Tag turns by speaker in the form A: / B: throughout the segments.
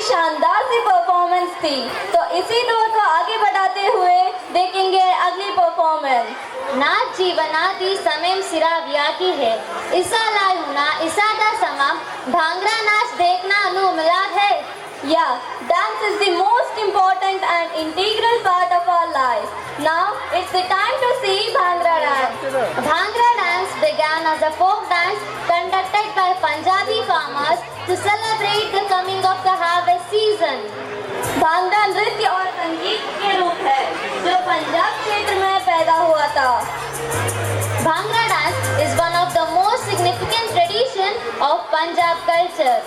A: शानदार सी परफॉर्मेंस थी। तो इसी दौर को आगे बढ़ाते हुए देखेंगे अगली परफॉर्मेंस।
B: नाच जीवनादी समेम सिराविया की है। इसा लाल होना इसादा समा भांगड़ा नाच देखना अनु मिला है।
A: Yeah, dance is the most important and integral part of our life. Now it's the time to see Bhangra dance.
B: Bhangra dance began as a folk dance conducted by Punjabi farmers to celebrate the coming of the harvest season.
A: Bhangra नृत्य और संगीत के रूप है जो पंजाब क्षेत्र में पैदा हुआ था।
B: Bhangra dance is one of the most significant tradition of Punjab culture.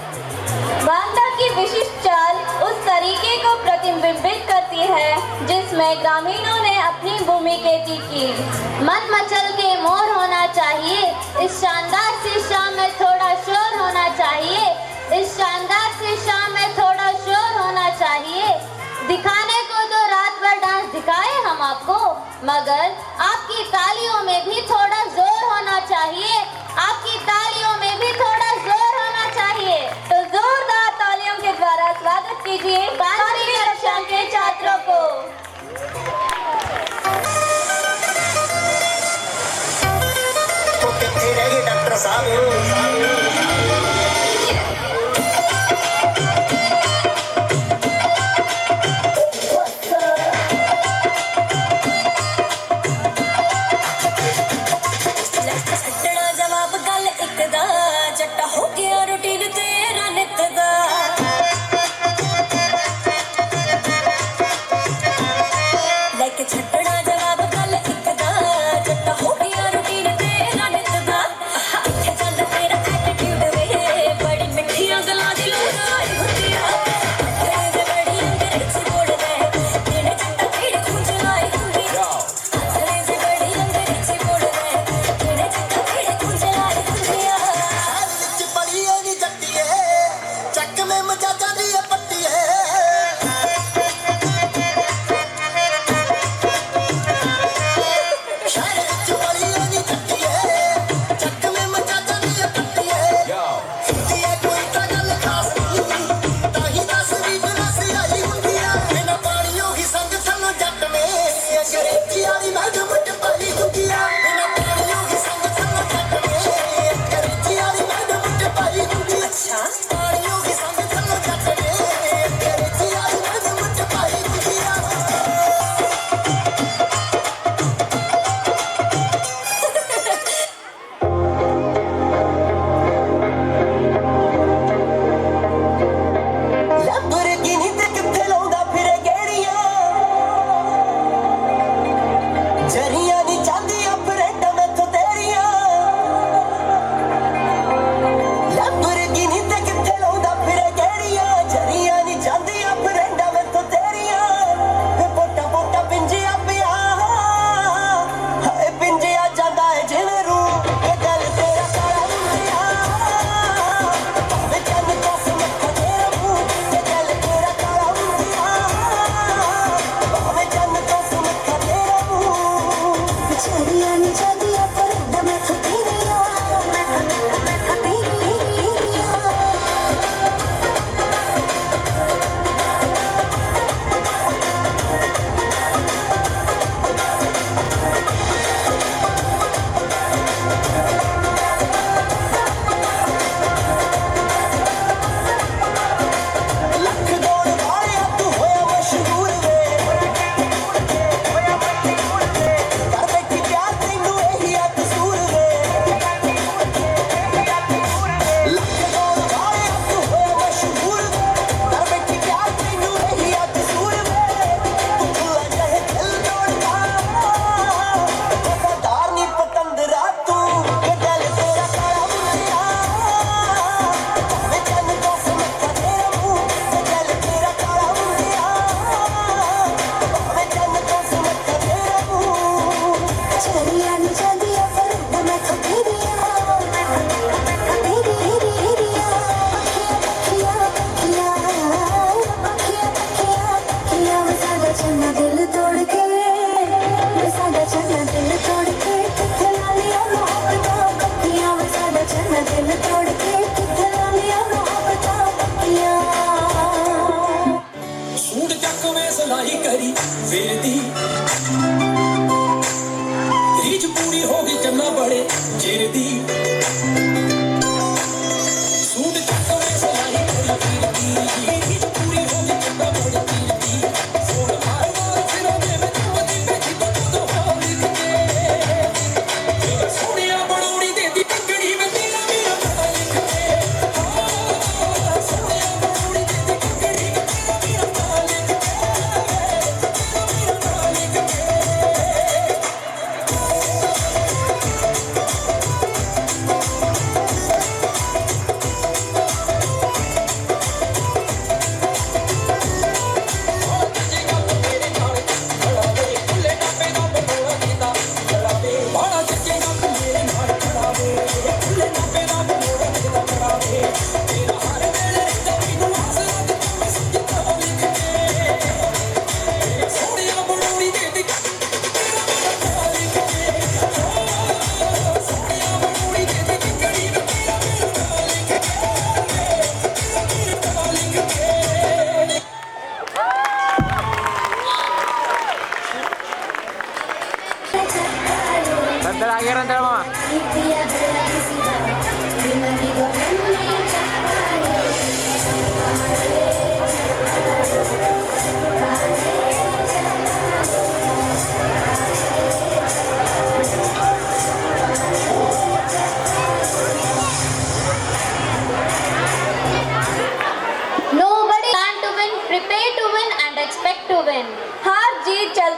A: Bhangra की विशिष्ट चाल उस तरीके को प्रतिबिंबित करती है जिसमें ग्रामीणों ने अपनी भूमिका की।
B: मन मचल के मोर होना चाहिए, इस शानदार सी शाम में थोड़ा शोर होना चाहिए, इस शानदार सी शाम में थोड़ा शोर होना चाहिए। दिखाने को तो रात भर डांस दिखाए हम आपको, मगर आपकी तालियों में भी थोड़ा जोर होना चाहिए, आपकी तालियों में भी थोड़ा जोर होना चाहिए।
A: तो जोरदार तालियों के द्वारा स्वागत कीजिए 5वीं कक्षा के छात्रों को।
C: डॉक्टर साहब जवाब गल एक दा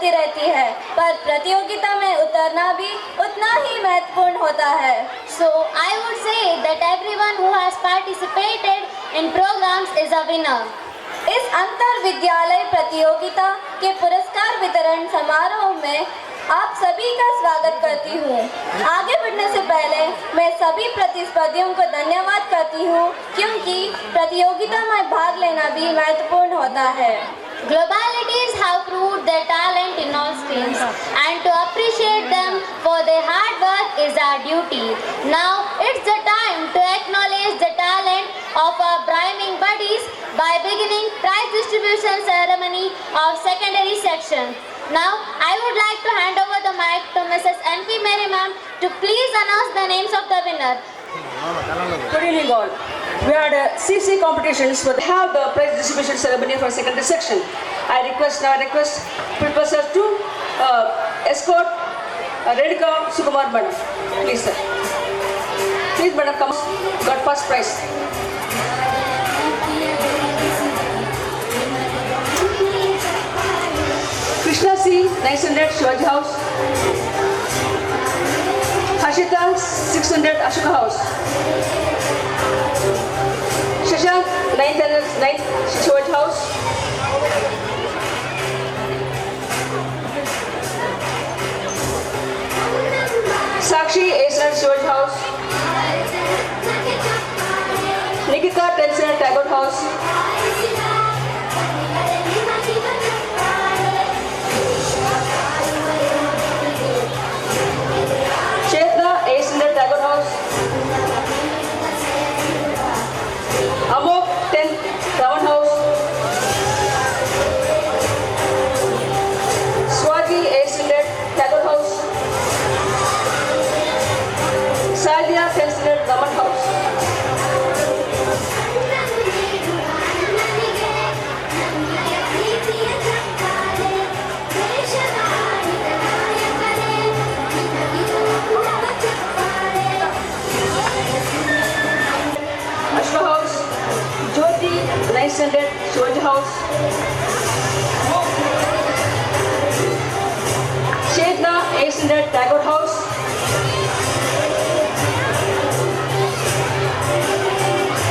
A: मिलती रहती है, पर प्रतियोगिता में उतरना भी उतना ही महत्वपूर्ण होता है।
B: So I would say that everyone who has participated in programs is a winner.
A: इस अंतर विद्यालय प्रतियोगिता के पुरस्कार वितरण समारोह में आप सभी का स्वागत करती हूँ। आगे बढ़ने से पहले मैं सभी प्रतिस्पर्धियों को धन्यवाद करती हूँ, क्योंकि प्रतियोगिता में भाग लेना भी महत्वपूर्ण होता है।
B: Globalities have proved their talent in all streams, and to appreciate them for their hard work is our duty. Now it's the time to acknowledge the talent of our brimming buddies by beginning prize distribution ceremony of secondary section. Now I would like to hand over the mic to Mrs. N.P. Mary ma'am to please announce the names of the winner.
D: Good evening all. We had CC competitions, but have the prize distribution ceremony for secondary section. I request Professor to escort Redika Sukumar Madam. Please sir. Please madam come. Got first prize. Krishna C 900 Shivaji House. Hashita 600 Ashoka House. Shashank 9 Shivaji House. Sakshi 800 Shivaji House. Nikita 1000 Tagore House. Chetna 800 Tagore House. Amok 10 Ravan House. Swati 800 Tagore House. Sadia 1000 Raman House. Ashwa House. Jyoti 900 Shivaji House. Chetna 800 Tagore House.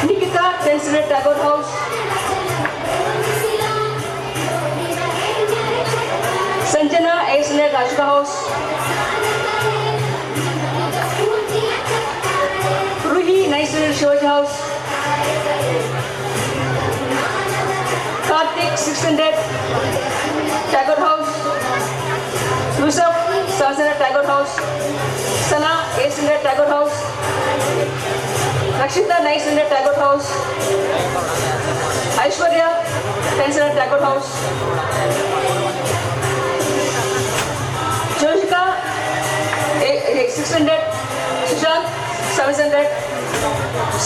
D: Nikita 1000 Tagore House. Sanjana 800 Ashwa House. Ruhi 900 Shivaji House. Karthik 600 Tagore House. Yusuf 700 Tagore House. Sana 800 Tagore House. Rakshita 900 Tagore House. Aishwarya 1000 Tagore House. Joshika 600. Sushant 700.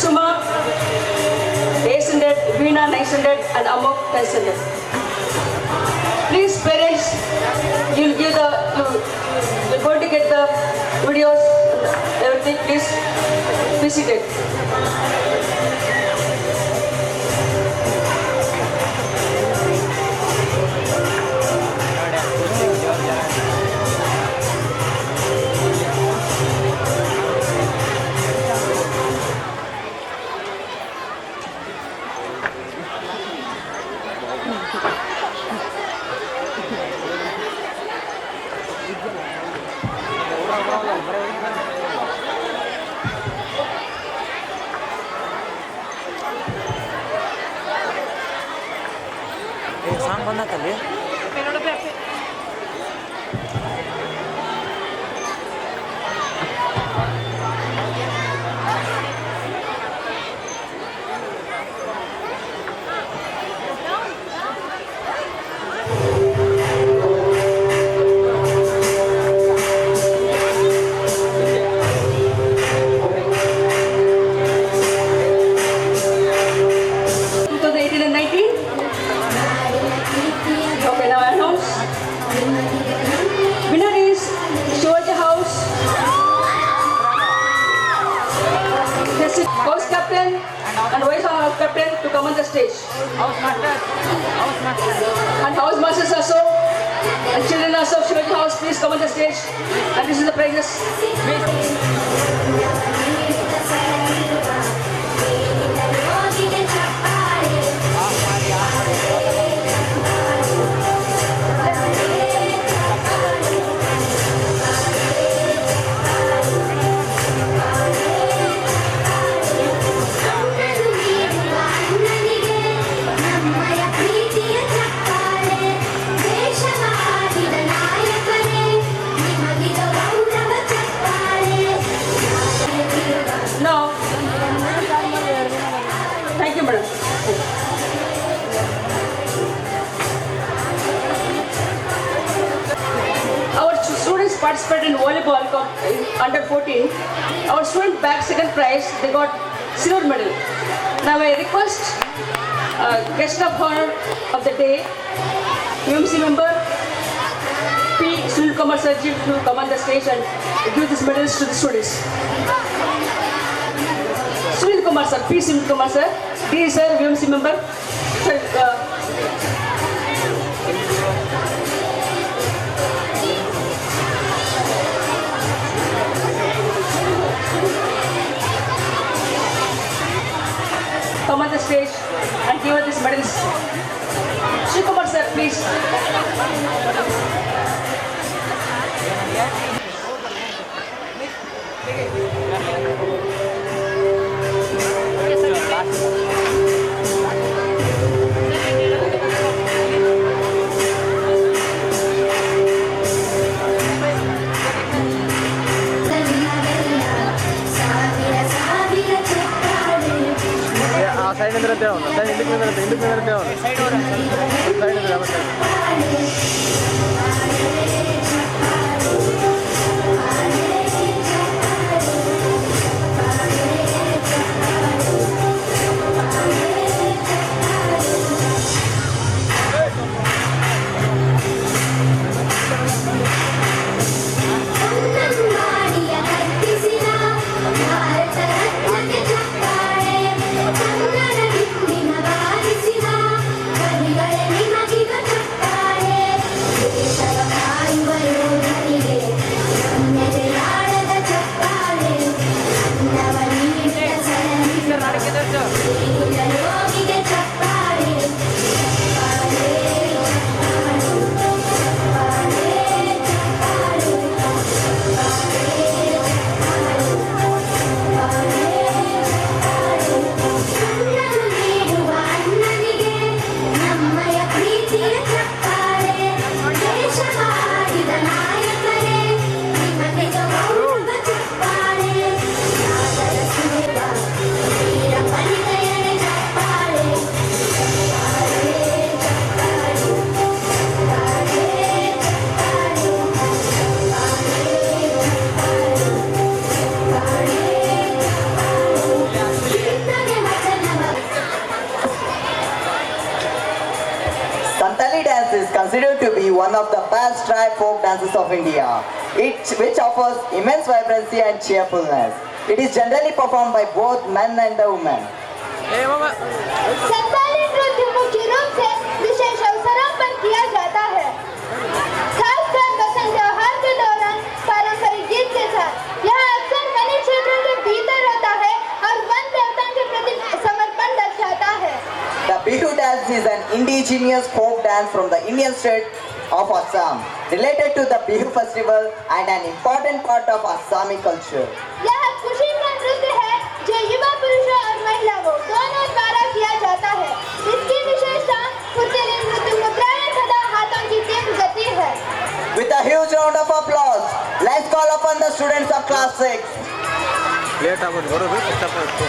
D: Suma 800. Veena 900 and Amok 1000. Please parents, you're going to get the videos, everything. Please be seated.
E: Song ಬಂದತ್ತಲ್ಲಿ House captain and vice captain to come on the stage. House master
D: And house masters also And children of Shivaji House, please come on the stage. And this is the prizes. Now, thank you, madam. Our students participated in volleyball under 14. Our student bagged second prize. They got silver medal. Now I request guest of honor of the day, UMC member P. Sunil Kumar Sarji, to come on the stage and give these medals to the students. Sunil Kumar sir, P. Sunil Kumar sir, D. sir, UMC member. Sir, come on the stage and give her these medals. Shri Kumar sir, please.
E: ಆ side ಅಂದ್ರೆ side ಹಿಂದಕ್ಕೆ side
F: is considered to be one of the best tribe folk dances of India, which offers immense vibrancy and cheerfulness. It is generally performed by both men and the women.
B: Santali नृत्य मुख्य रूप से विशेष अवसरों पर किया जाता है, खासकर बसंत त्योहार के दौरान पारंपरिक गीत के साथ। यह अक्सर वन्य क्षेत्रों के भीतर होता है और वन देवताओं के प्रति समर्पण दर्शाता है।
F: The Bihu dance is an indigenous folk dance from the Indian state of Assam, related to the Bihu festival and an important part of Assami culture.
B: यह खुशी का नृत्य है जो युवा पुरुषों और महिलाओं दोनों द्वारा किया जाता है। इसकी विशेषता फुर्तीली नृत्य मुद्राएं तथा हाथों की तीव्र गति है।
F: With a huge round of applause, let's call upon the students of class 6.
E: Late ಆಗೋದು ಬರೋದು ಕಷ್ಟಪಟ್ಟು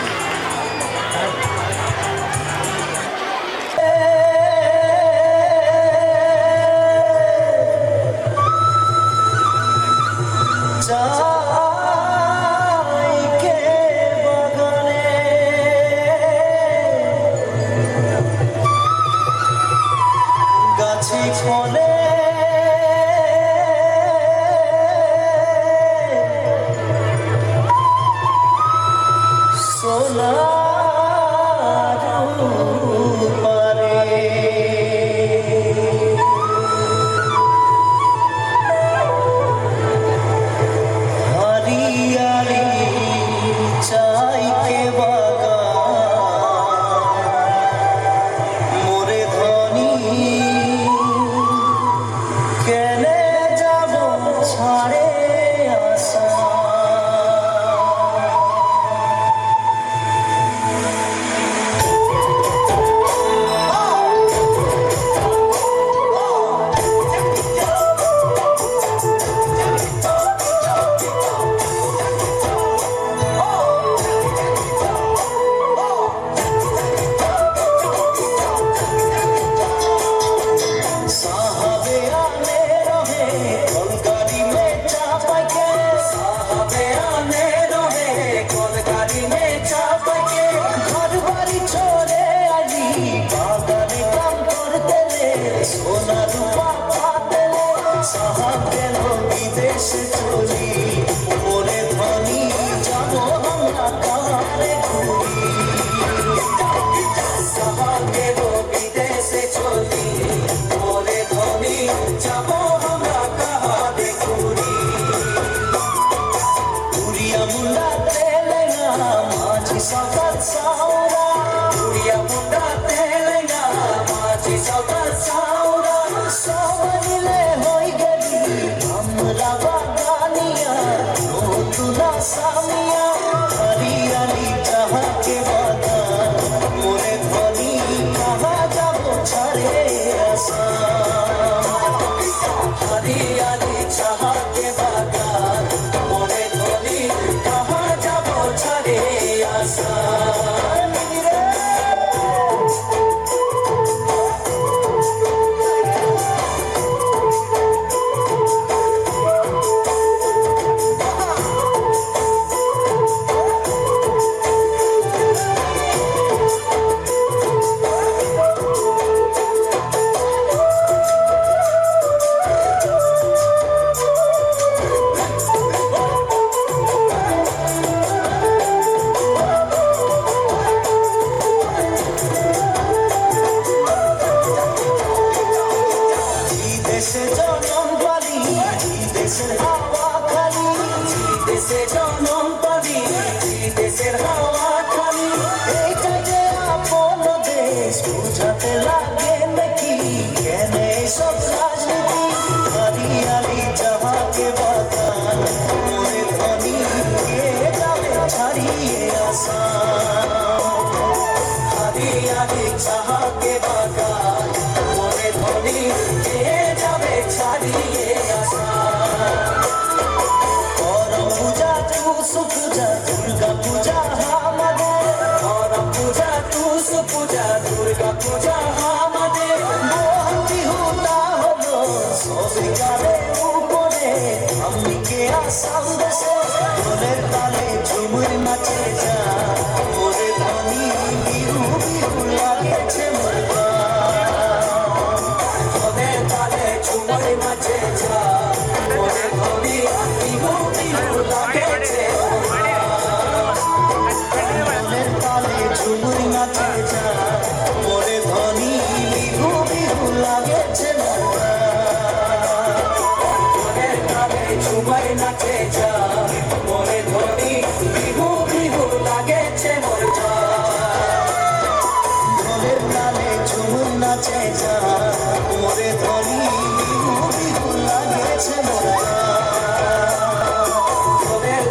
C: সোনা রূপা পাতলে সাহাব গেল বিদেশে চলি ওরে ধনী যাব আমরা কারে ঘুরি সাহাব গেল বিদেশে চলি ওরে ধনী যাব আমরা কারে ঘুরি উড়িয়া মুন্ডা তেলেঙ্গা মাঝি সকাল সাউরা উড়িয়া মুন্ডা তেলেঙ্গা মাঝি সকাল সাউরা সবাইলে হই গেলি আমরা বাগানিয়া নতুনা সামিয়া হরিয়ালি চাহাকে বাগান মোরে ধনী কাহা যাব ছাড়ে আসা হরিয়ালি চাহাকে বাগান মোরে ধনী কাহা যাব ছাড়ে আসা দেশে জনম পালি দেশের হাওয়া খালি দেশে জনম পালি দেশের হাওয়া খালি এইটা যে আপন দেশ বুঝাতে লাগে নাকি কেন সব রাজনীতি হরিয়ালি চাহাকে বাগান মোরে ধনী কে যাবে ছাড়িয়ে আসা হরিয়ালি চাহাকে বাগান মোরে ধনী কে যাবে ছাড়িয়ে আসা করম পূজা টুস পূজা দুর্গা পূজা আমাদের করম পূজা টুস পূজা দুর্গা পূজা আমাদের বিহু না হলো সবিকারের উপরে আমি কে আসাম দেশে ঢোলের তালে ঝুমুর নাচে যা মোরে ধনী বিহু বিহু লাগেছে মোর ঢোলের তালে ঝুমুর নাচে যা মোরে ধনী বিহু বিহু লাগেছে ঢোলের তালে ঝুমুর নাচে যা মোরে ধনী বিহু বিহু লাগেছে ঢোলের তালে ঝুমুর নাচে যা মোরে ধনী বিহু বিহু লাগেছে মোর ঢোলের তালে ঝুমুর নাচে যা মোরে ধনী বিহু বিহু লাগেছে মোর ঢোলের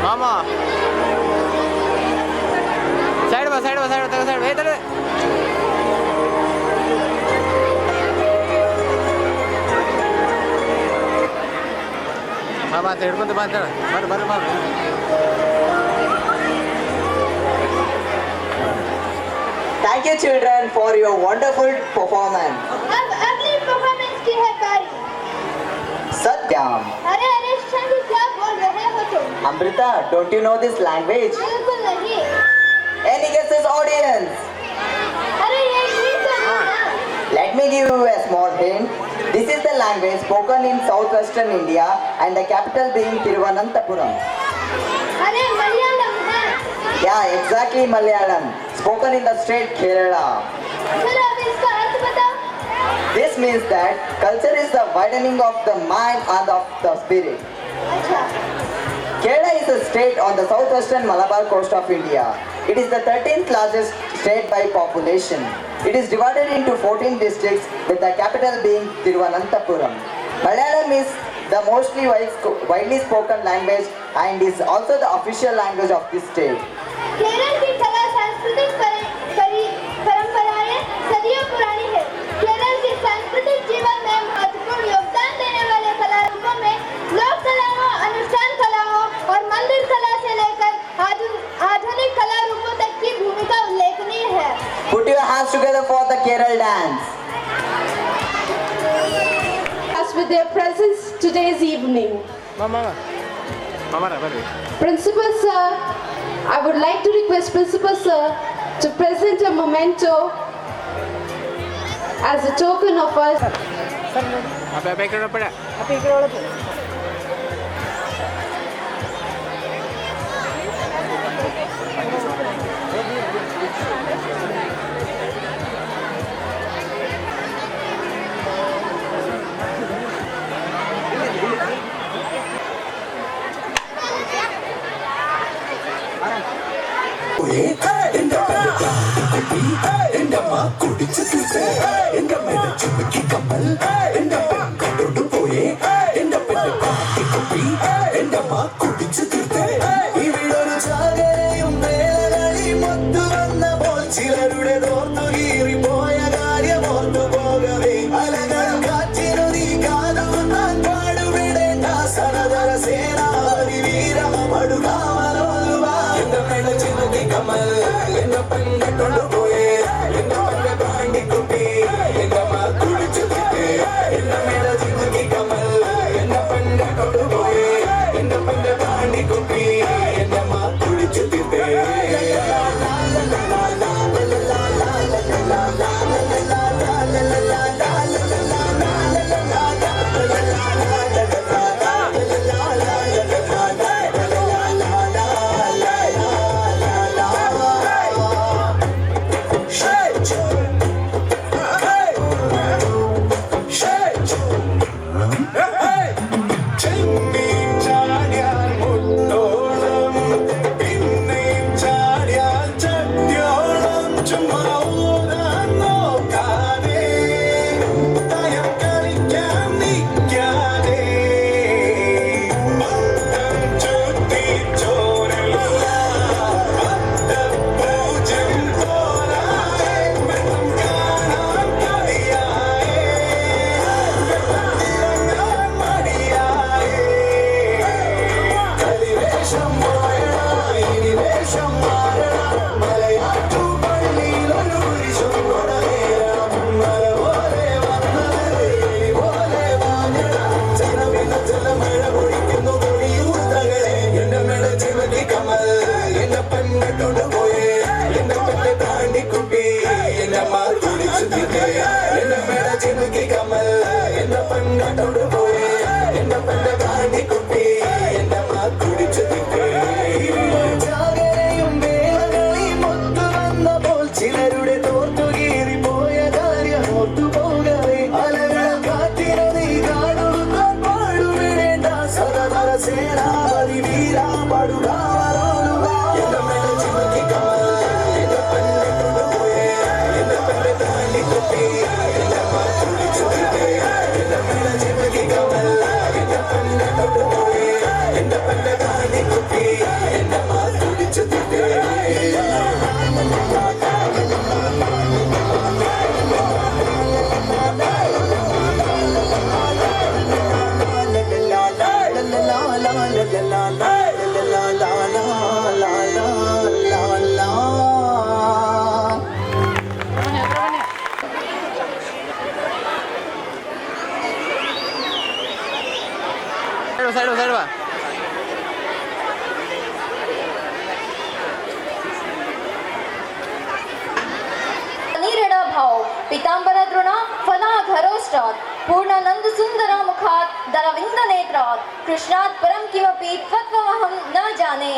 E: मामा साइड में साइड में साइड में साइड में इधर मामा साइड में तो बात कर बर बर
F: Thank you children for your wonderful performance.
B: अब अगली परफॉर्मेंस की है बारी।
F: Satyam.
B: अरे अरे शंकर, क्या बोल रहे हो तुम?
F: Amrita, don't you know this language?
B: बिल्कुल नहीं।
F: Any guesses, audience?
B: अरे ये इंग्लिश तो है ना।
F: Let me give you a small hint. This is the language spoken in southwestern India and the capital being Thiruvananthapuram.
B: अरे मलयालम है।
F: Yeah, exactly Malayalam. Spoken in the state Kerala.
B: चलो अब इसका अर्थ बताओ।
F: This means that culture is the widening of the mind and of the spirit.
B: अच्छा।
F: Kerala is a state on the southwestern Malabar coast of India. It is the 13th largest state by population. It is divided into 14 districts with the capital being Thiruvananthapuram. Malayalam is the mostly widely spoken language and is also the official language of this state.
B: Kerala की कला सांस्कृतिक परंपराएं सदियों पुरानी है। केरल के सांस्कृतिक जीवन में महत्वपूर्ण योगदान देने वाले कला रूपों में लोक कलाओं, अनुष्ठान कलाओं और मंदिर कला से लेकर आधुनिक कला रूपों तक की भूमिका उल्लेखनीय है।
F: Put your hands together for the Kerala dance.
G: As with their presence today's evening.
E: Mama
G: Principal Sir, I would like to request Principal Sir to present a memento as a token of us.
E: अब इकडे पडा
C: ചിലരുടെ തോർത്തുകീറി പോയ കാര്യം ഓർത്തു പോകവേ അലകളും കാറ്റിനു നീ കാതുകൊണ്ടാൻ പാടുവിടേണ്ട സനതര സേനാപതി വീരമടുകാമലോലുവാ എന്റെ പെണ്ണ ചിന്തി കമൽ എന്റെ പെൺകൊണ്ടു പോയേ എന്റെ പെണ്ണ പാണ്ടിക്കുട്ടി എന്റെ മാ കുളിച്ചു തിട്ടേ എന്റെ മേട ചിന്തി കമൽ എന്റെ പെൺകൊണ്ടു പോയേ എന്റെ പെണ്ണ പാണ്ടിക്കുട്ടി എന്റെ മാ കുളിച്ചു തിട്ടേ ചിലരുടെ തോർത്തുകീറി പോയ കാര്യം ഓർത്തു പോകവേ അലകളും കാറ്റിനു നീ കാടുകൊണ്ടാൻ പാടുവിടേണ്ട സദാ സേനാപതി വീരാ പടുകാമലോലുവാ എന്റെ മേലെ ചിമക്കി കമൽ എന്റെ പെണ്ണെ കൊണ്ടുപോയേ എന്റെ പെണ്ണെ താണ്ടിക്കുട്ടി എന്റെ മാ കുളിച്ചു എന്റെ മേലെ ചിമക്കി കമൽ
E: साइड बा
A: नीरडा भाव पितांबर द्रोणा फना घरोष्टात् पूर्णानंद सुंदरा मुखात् दरविंद नेत्रात् कृष्णात् परम किमपि तत्त्वमहं न जाने।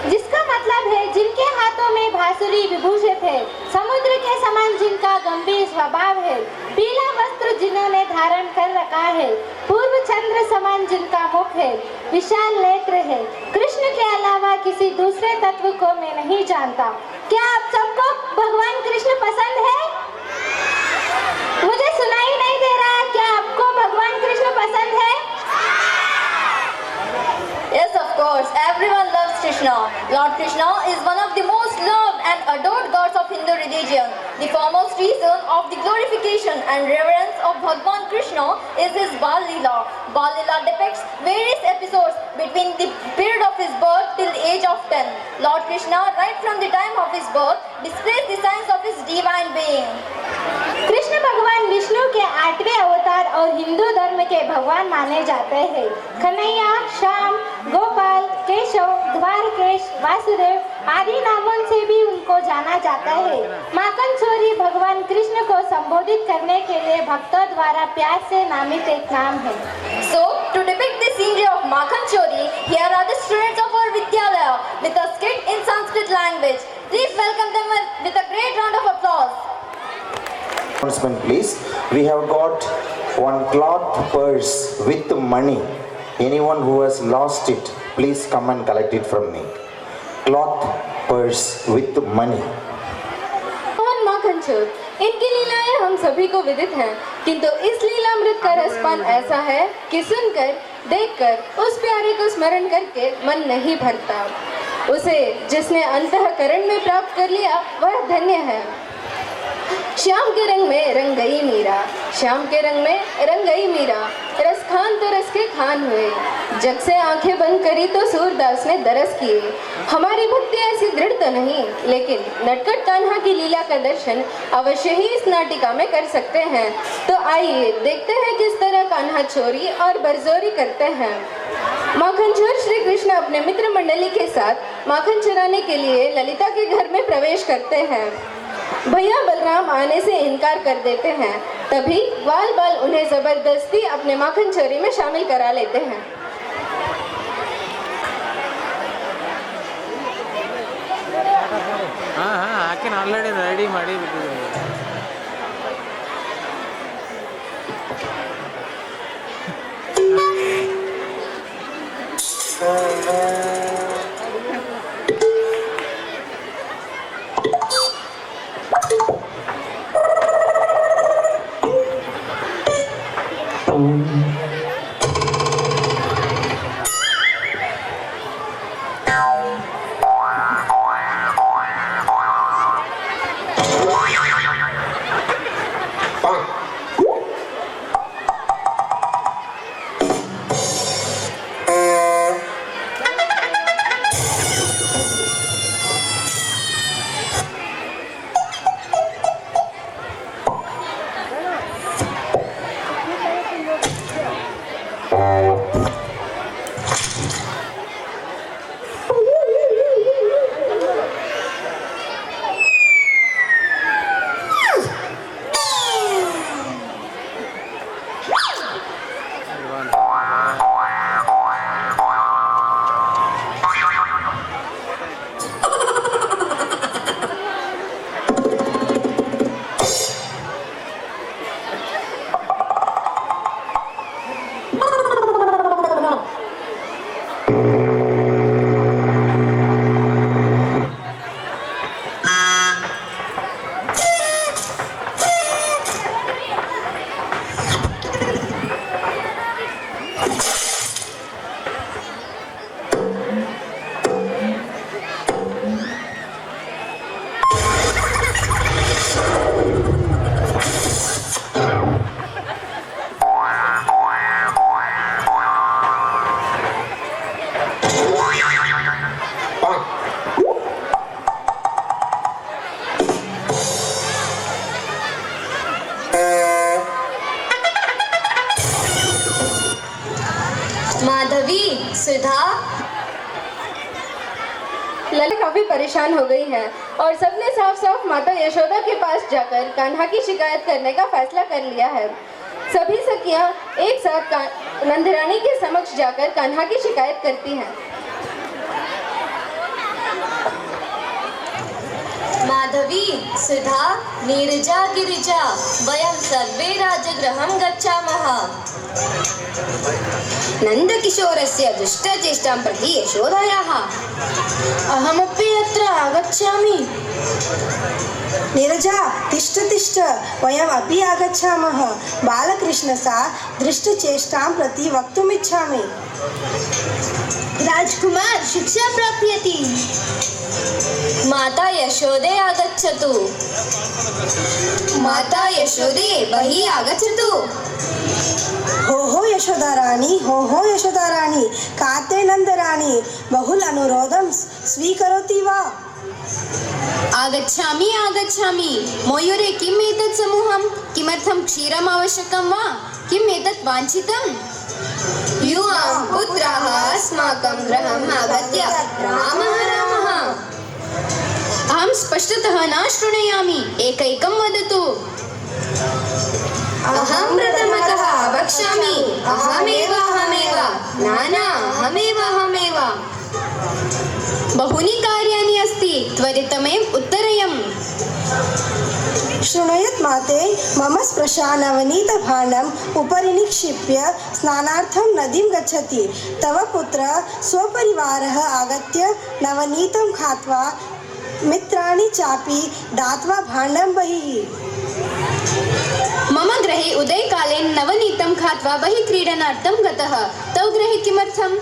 B: जिसका मतलब है जिनके हाथों में बांसुरी विभूषित है, समुद्र के समान जिनका गंभीर स्वभाव है, पीला वस्त्र जिन्होंने धारण कर रखा है, पूर्व चंद्र समान जिनका मुख है, विशाल नेत्र है, कृष्ण के अलावा किसी दूसरे तत्व को मैं नहीं जानता। क्या आप सबको भगवान कृष्ण पसंद है? मुझे सुनाई नहीं दे रहा। क्या आपको भगवान कृष्ण पसंद है?
A: Yes, of course, everyone loves Krishna. Lord Krishna is one of the most loved and adored gods of Hindu religion. The foremost reason of the glorification and reverence of Bhagwan Krishna is his Bal Leela. Bal Leela depicts various episodes between the period of his birth till the age of 10. Lord Krishna, right from the time of his birth, displays the signs of his divine being.
B: Krishna भगवान विष्णु के 8वें अवतार और हिंदू धर्म के भगवान माने जाते हैं। कन्हैया, श्याम, गोपाल, केशव, द्वारकेश, वासुदेव आदि नामों से भी उनको जाना जाता है। माखन चोरी भगवान कृष्ण को संबोधित करने के लिए भक्तों द्वारा प्यार से नामित एक नाम है।
A: So, to depict the scenery of Makhan Chori, here are the students of our Vidyalaya with a skit in Sanskrit language. Please welcome them with a great round of applause.
C: Announcement, please. We have got one cloth purse with money. Anyone who has lost it, please come and collect it from me. Cloth purse with money.
A: Mohan माखन चोर, इनकी लीलाएं हम सभी को विदित हैं, किंतु इस लीलामृत का रसपान ऐसा है कि सुनकर, देखकर, उस प्यारे को स्मरण करके मन नहीं भरता। उसे जिसने अंतःकरण में प्राप्त कर लिया, वह धन्य है। श्याम के रंग में रंग गई मीरा, श्याम के रंग में रंग गई मीरा, रस खान तो रस के खान हुए, जग से आंखें बंद करी तो सूरदास ने दरस किए। हमारी भक्ति ऐसी दृढ़ तो नहीं, लेकिन नटखट कान्हा की लीला का दर्शन अवश्य ही इस नाटिका में कर सकते हैं। तो आइए देखते हैं किस तरह कान्हा चोरी और बरजोरी करते हैं। माखन चोर श्री कृष्ण अपने मित्र मंडली के साथ माखन चुराने के लिए ललिता के घर में प्रवेश करते हैं। भैया बलराम आने से इनकार कर देते हैं, तभी ग्वाल बाल उन्हें जबरदस्ती अपने माखन चोरी में शामिल करा लेते हैं।
E: हाँ आके ऑलरेडी रेडी ಮಾಡಿ ಬಿಟ್ಟಿದ್ದೀನಿ
A: माधवी, सुधा।
G: ललिता काफी परेशान हो गई है और सबने साफ साफ माता यशोदा के पास जाकर कान्हा की शिकायत करने का फैसला कर लिया है। सभी सखियां एक साथ नंदरानी के समक्ष जाकर कान्हा की शिकायत करती हैं।
A: माधवी, सुधा, नीरजा, गिरिजा, वयं सर्वे राजगृहं गच्छामः।
B: नन्दकिशोरस्य दुष्टचेष्टां प्रति यशोदायाः
H: अहमपि अत्र आगच्छामि। नीरजा, तिष्ठ तिष्ठ, वयम् अपि आगच्छामः। बालकृष्णसा दृष्टचेष्टां प्रति वक्तुमिच्छामि।
B: राजकुमार शिक्षा प्राप्यति।
A: माता यशोदे आगच्छतु।
B: माता यशोदे बहिः आगच्छतु।
H: हो यशोदा रानी, हो यशोदा रानी, काते नन्दरानी, बहुल अनुरोधं स्वीकरोति वा?
B: आगच्छामि आगच्छामि। मयूरे किम् एतत् समूहं? किमर्थं क्षीरम् आवश्यकं वा? किम् एतत् वाञ्छितम्?
A: युवां पुत्राः अस्माकं गृहम् आगत्य रामः रामः।
B: अहं स्पष्टतः न श्रुणयामि, एकैकं वदतु।
A: अहं प्रथमतः वक्ष्यामि। अहमेव अहमेव। न अहमेव।
B: बहूनि कार्याणि अस्ति, त्वरितमेव उत्तरयम्।
H: शृणुयात् माते, मम स्पृशा नवनीतभाण्डम् उपरि निक्षिप्य स्नानार्थं नदीं गच्छति। तव पुत्रः स्वपरिवारः आगत्य नवनीतं खात्वा मित्राणि चापि दात्वा भाण्डं बहिः।
B: मम गृहे उदयकाले नवनीतं खात्वा बहिः क्रीडनार्थं गतः। तव गृहे किमर्थम्?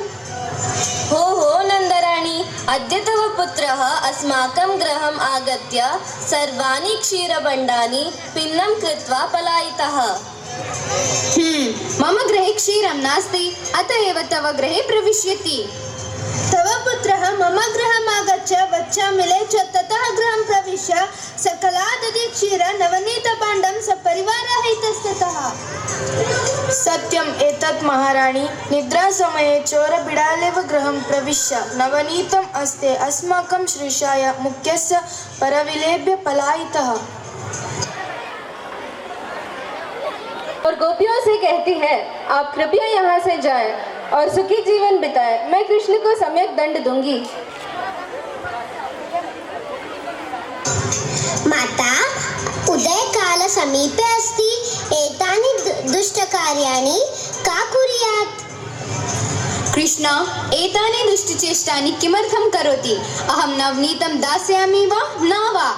A: हो नन्दराणी, अद्य तव पुत्रः अस्माकं गृहम् आगत्य सर्वाणि क्षीरभाण्डानि पिन्नं कृत्वा पलायितः।
B: मम गृहे क्षीरं नास्ति, अतः एव तव गृहे प्रविश्यति।
H: तव पुत्रः मम गृहम् आगत्य वच्चामिले च ततः गृहं प्रविश्य सकलादधि क्षीर नवनीतभाण्डं सपरिवारः इतस्ततः। सत्यम् एतत् महाराणी, निद्रासमये चोरबिडालेव गृहं प्रविश्य नवनीतम् अस्ते अस्माकं श्रीशाय मुख्यस्य परविलेभ्य पलायितः।
G: और गोपियों से कहती है, आप कृपया यहाँ से जाएं और सुखी जीवन बिताएं। मैं कृष्ण को सम्यक दंड दूंगी।
I: माता, उदयकाल समीपे अस्ति। एतानि दुष्टकार्याणि का कुर्यात्?
B: कृष्ण, एतानि दुष्टचेष्टानि किमर्थं करोति? अहं नवनीतं दास्यामि वा न वा?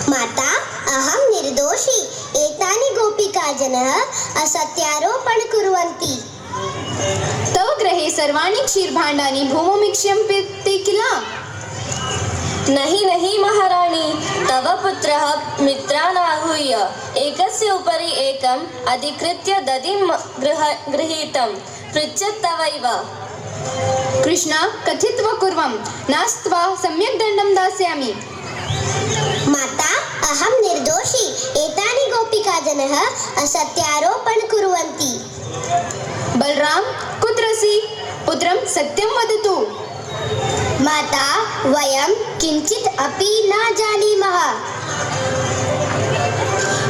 I: माता, अहं निर्दोषी। एतानि गोपिकाजनः असत्यारोपणं कुर्वन्ति।
B: तव गृहे सर्वाणि क्षीरभाण्डानि भूमौ निक्षिप्यन्ते किल?
A: नहीं महाराणी, तव पुत्रः मित्रान् आहूय एकस्य उपरि एकम् अधिकृत्य दधिं गृहीतं पृच्छत् तवैव।
B: कृष्ण, कथित्वा कुर्वं, नास्त्वा सम्यक् दण्डं दास्यामि।
I: माता, अहं निर्दोषी। एतानि गोपिकाजनः असत्यारोपणं कुर्वन्ति।
B: बलराम, कुत्र असि? पुत्रं सत्यं वदतु।
I: माता, वयं किञ्चित् अपि न जानीमः।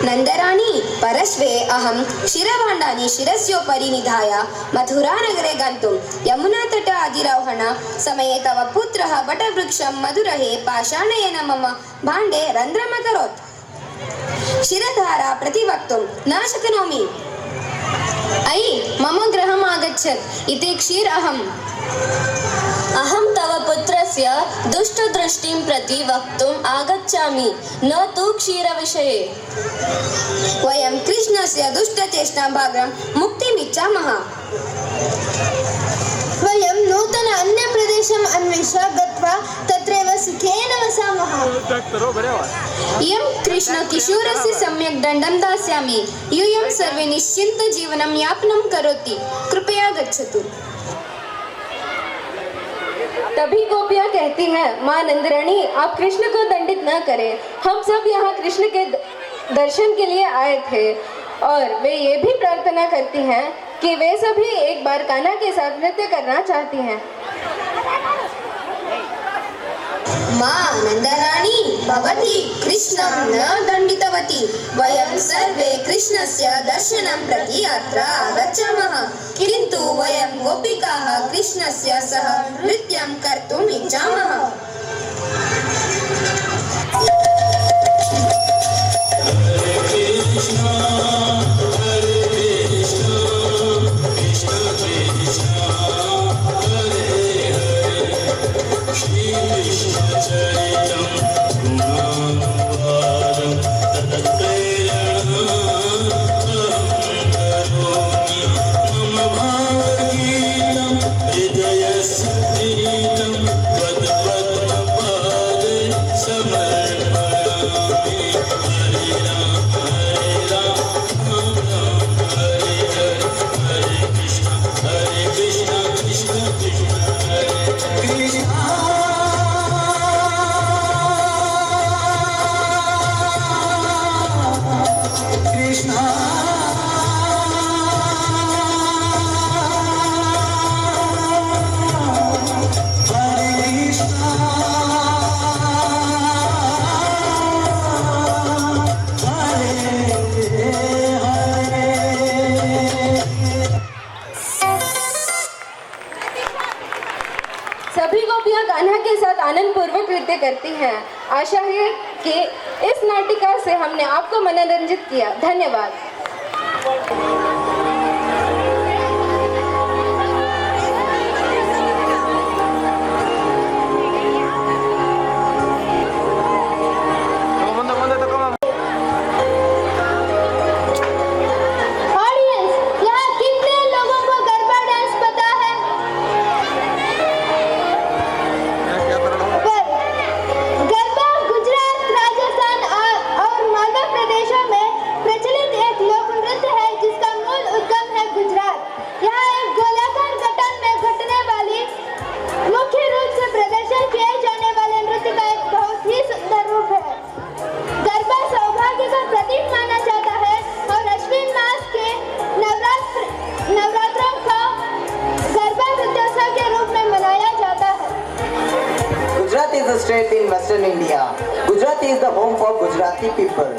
B: नन्दराणी, परश्वे अहं क्षीरभाण्डानि शिरस्योपरि निधाय मथुरानगरे गन्तुं यमुनातट अधिरोहण समये तव पुत्रः वटवृक्षं मधुरहे पाषाणेन मम भाण्डे रन्ध्रम् अकरोत्। क्षीरधारा प्रतिवक्तुं न शक्नोमि। अयि, मम गृहम् आगच्छत्। इति क्षीर अहम्।
A: अहं तव पुत्रस्य दुष्टदृष्टिं प्रति वक्तुम् आगच्छामि, न तु क्षीरविषये।
B: वयं कृष्णस्य दुष्टचेष्टां भागं मुक्तिमिच्छामः।
H: वयं नूतन अन्यप्रदेशम् अन्विष्य गत्वा तत्रैव सुखेन वसामः।
B: इयं कृष्णकिशोरस्य सम्यक् दण्डं दास्यामि। यूयं सर्वे निश्चिन्तजीवनं यापनं करोति। कृपया गच्छतु।
G: तभी गोपियाँ कहती हैं, माँ नंदरानी, आप कृष्ण को दंडित न करें। हम सब यहाँ कृष्ण के दर्शन के लिए आए थे और वे ये भी प्रार्थना करती हैं कि वे सभी एक बार कान्हा के साथ नृत्य करना चाहती हैं।
H: माँ नंदराणी भवती कृष्णं न दण्डितवती वयं सर्वे कृष्णस्य दर्शनं प्रति अत्र आगच्छामः किन्तु वयं गोपिकाः कृष्णस्य सह नृत्यं कर्तुम् इच्छामः।
G: सभी गोपियां कान्हा के साथ आनंद पूर्वक नृत्य करती हैं। आशा है कि इस नाटिका से हमने आपको मनोरंजित किया। धन्यवाद।
F: State in Western India. Gujarat is the home for Gujarati people.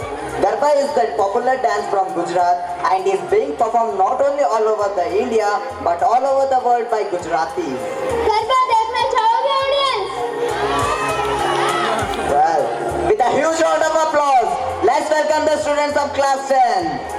F: Garba is the popular dance from Gujarat and is being performed not only all over the India but all over the world by Gujaratis.
I: Garba देखना चाहोगे audience?
F: Well, with a huge round of applause, let's welcome the students of class 10.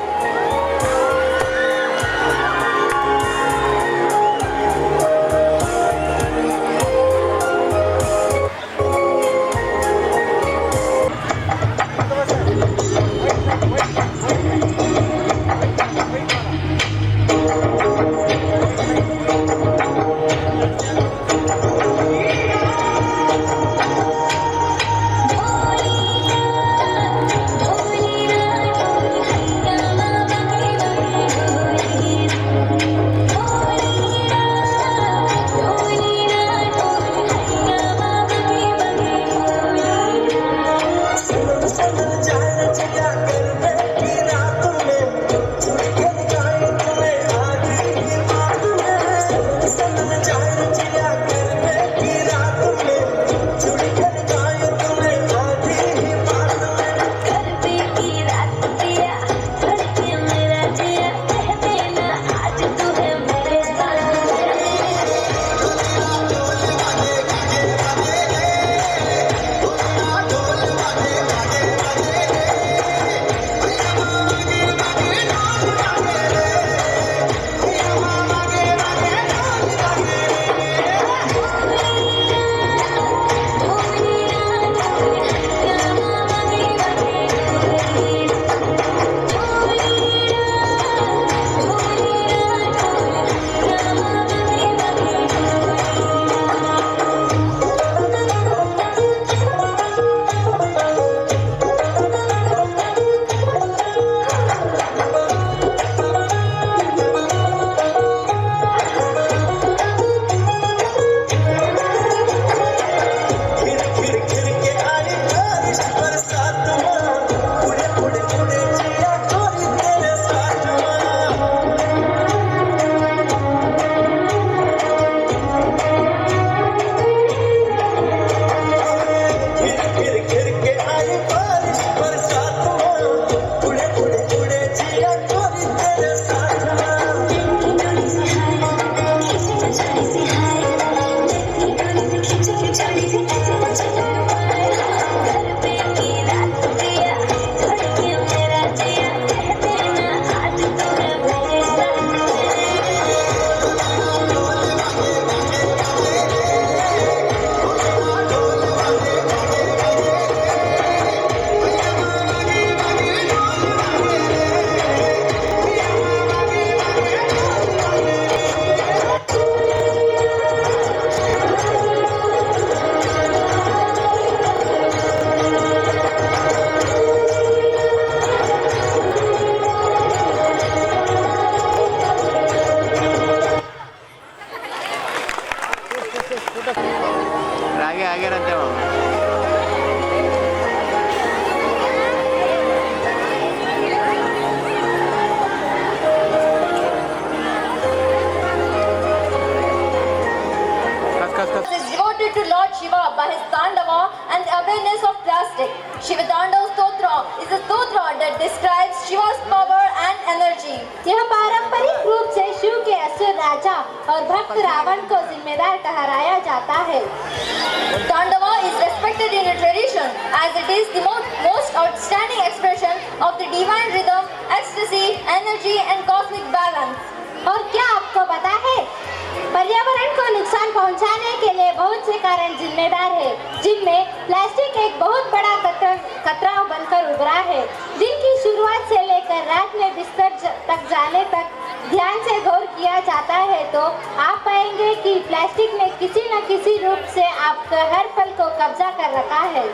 A: awareness of plastic. Shivatandava Stotra is a stotra that describes Shiva's power and energy.
B: यह पारंपरिक रूप से शिव के असुर राजा और भक्त रावण को जिम्मेदार ठहराया जाता है।
A: Tandava is respected in a tradition as it is the most outstanding expression of the divine rhythm, ecstasy, energy and cosmic balance.
B: और क्या आपको पता है, पर्यावरण को नुकसान पहुंचाने के लिए बहुत से कारण जिम्मेदार है, जिनमें प्लास्टिक एक बहुत बड़ा खतरा बनकर उभरा है। दिन की शुरुआत से लेकर रात में बिस्तर तक जाने तक ध्यान से गौर किया जाता है तो आप पाएंगे कि प्लास्टिक ने किसी न किसी रूप से आपके हर पल को कब्जा कर रखा है।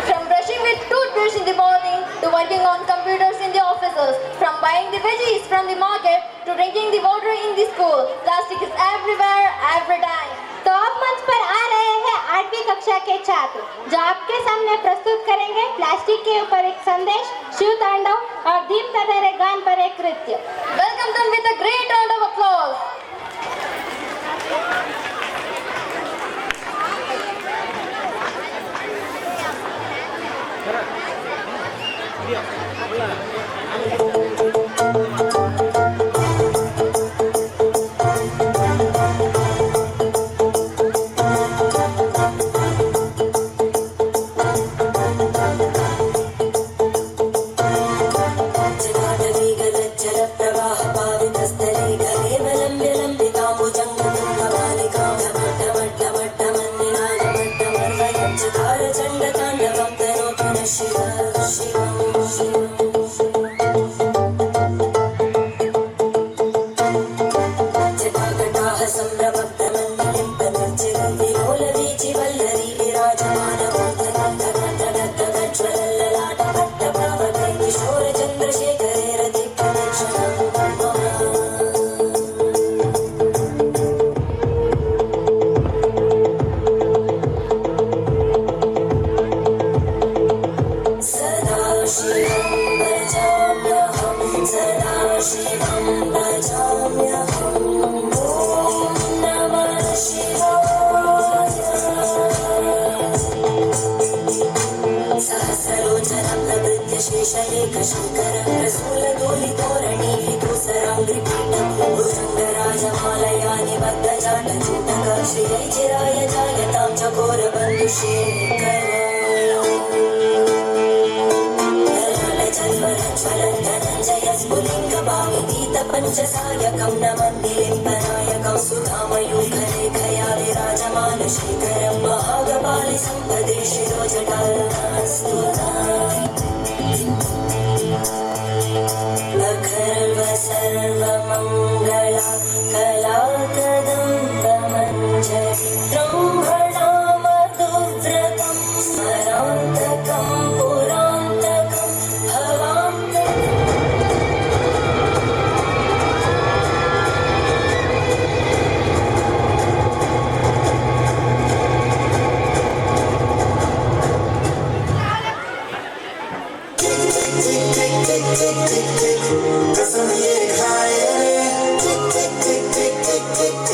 A: From brushing with toothbrush in the morning to working on computers in the offices, from buying the veggies from the market to drinking the water in the school, plastic is everywhere, every time.
B: तो अब मंच पर आ रहे हैं 8वीं कक्षा के छात्र, जो आपके सामने प्रस्तुत करेंगे प्लास्टिक के ऊपर एक संदेश, शिव तांडव और दीप तदरे गान पर एक नृत्य।
A: Welcome them with a great round of applause.
J: पंचसायकं नमन्दिलिम्बनायकं सुधामयूखरे खया विराजमान श्रीकरं महागपालि सम्पदे शिरोजटास्तुताम् अखर्व सर्वमङ्गला कलाकदम्बमञ्जरित्रं भणामधुव्रतं स्मरान्तकं पुरान्तकं भवान्तकम्
C: कसम ये खाए रे टिक टिक टिक टिक टिक टिक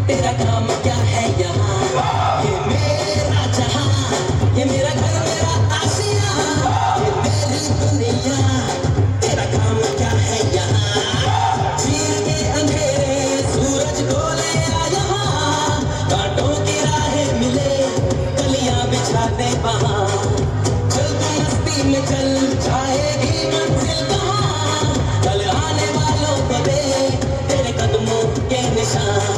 C: तेरा काम क्या है यहाँ ये मेरा जहाँ ये मेरा घर मेरा आशिया ये मेरी दुनिया तेरा काम क्या है यहाँ चीर के अंधेरे सूरज को ले आ यहाँ कांटों की राहें मिले कलियां बिछा दे वहाँ चल तू मस्ती में चल जाएगी मंजिल कहाँ कल आने वालों को दे तेरे कदमों के निशान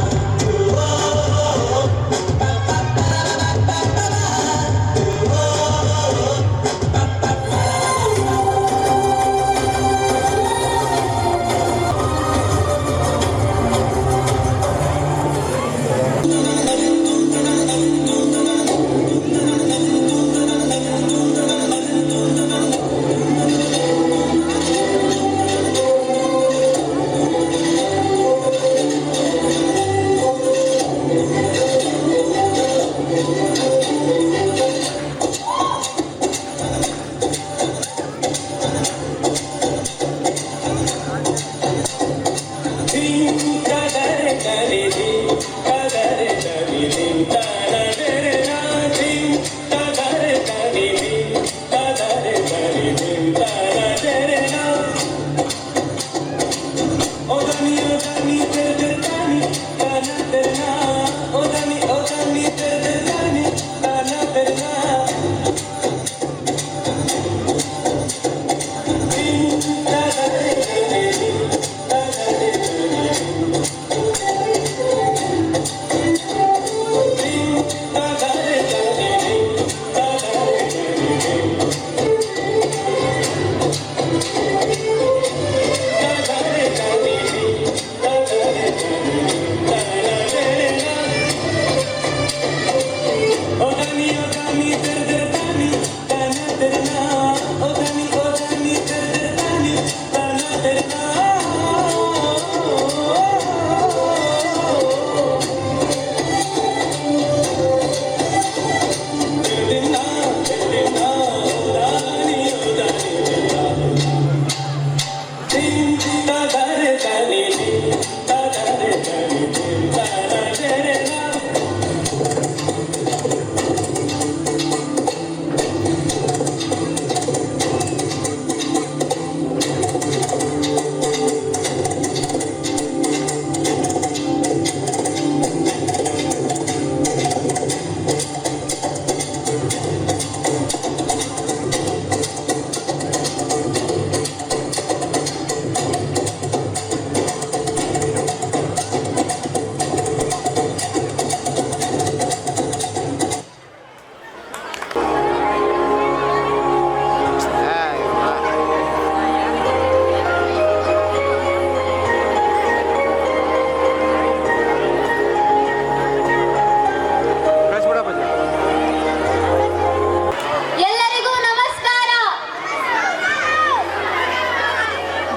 B: ಎಲ್ಲರಿಗೂ ನಮಸ್ಕಾರ.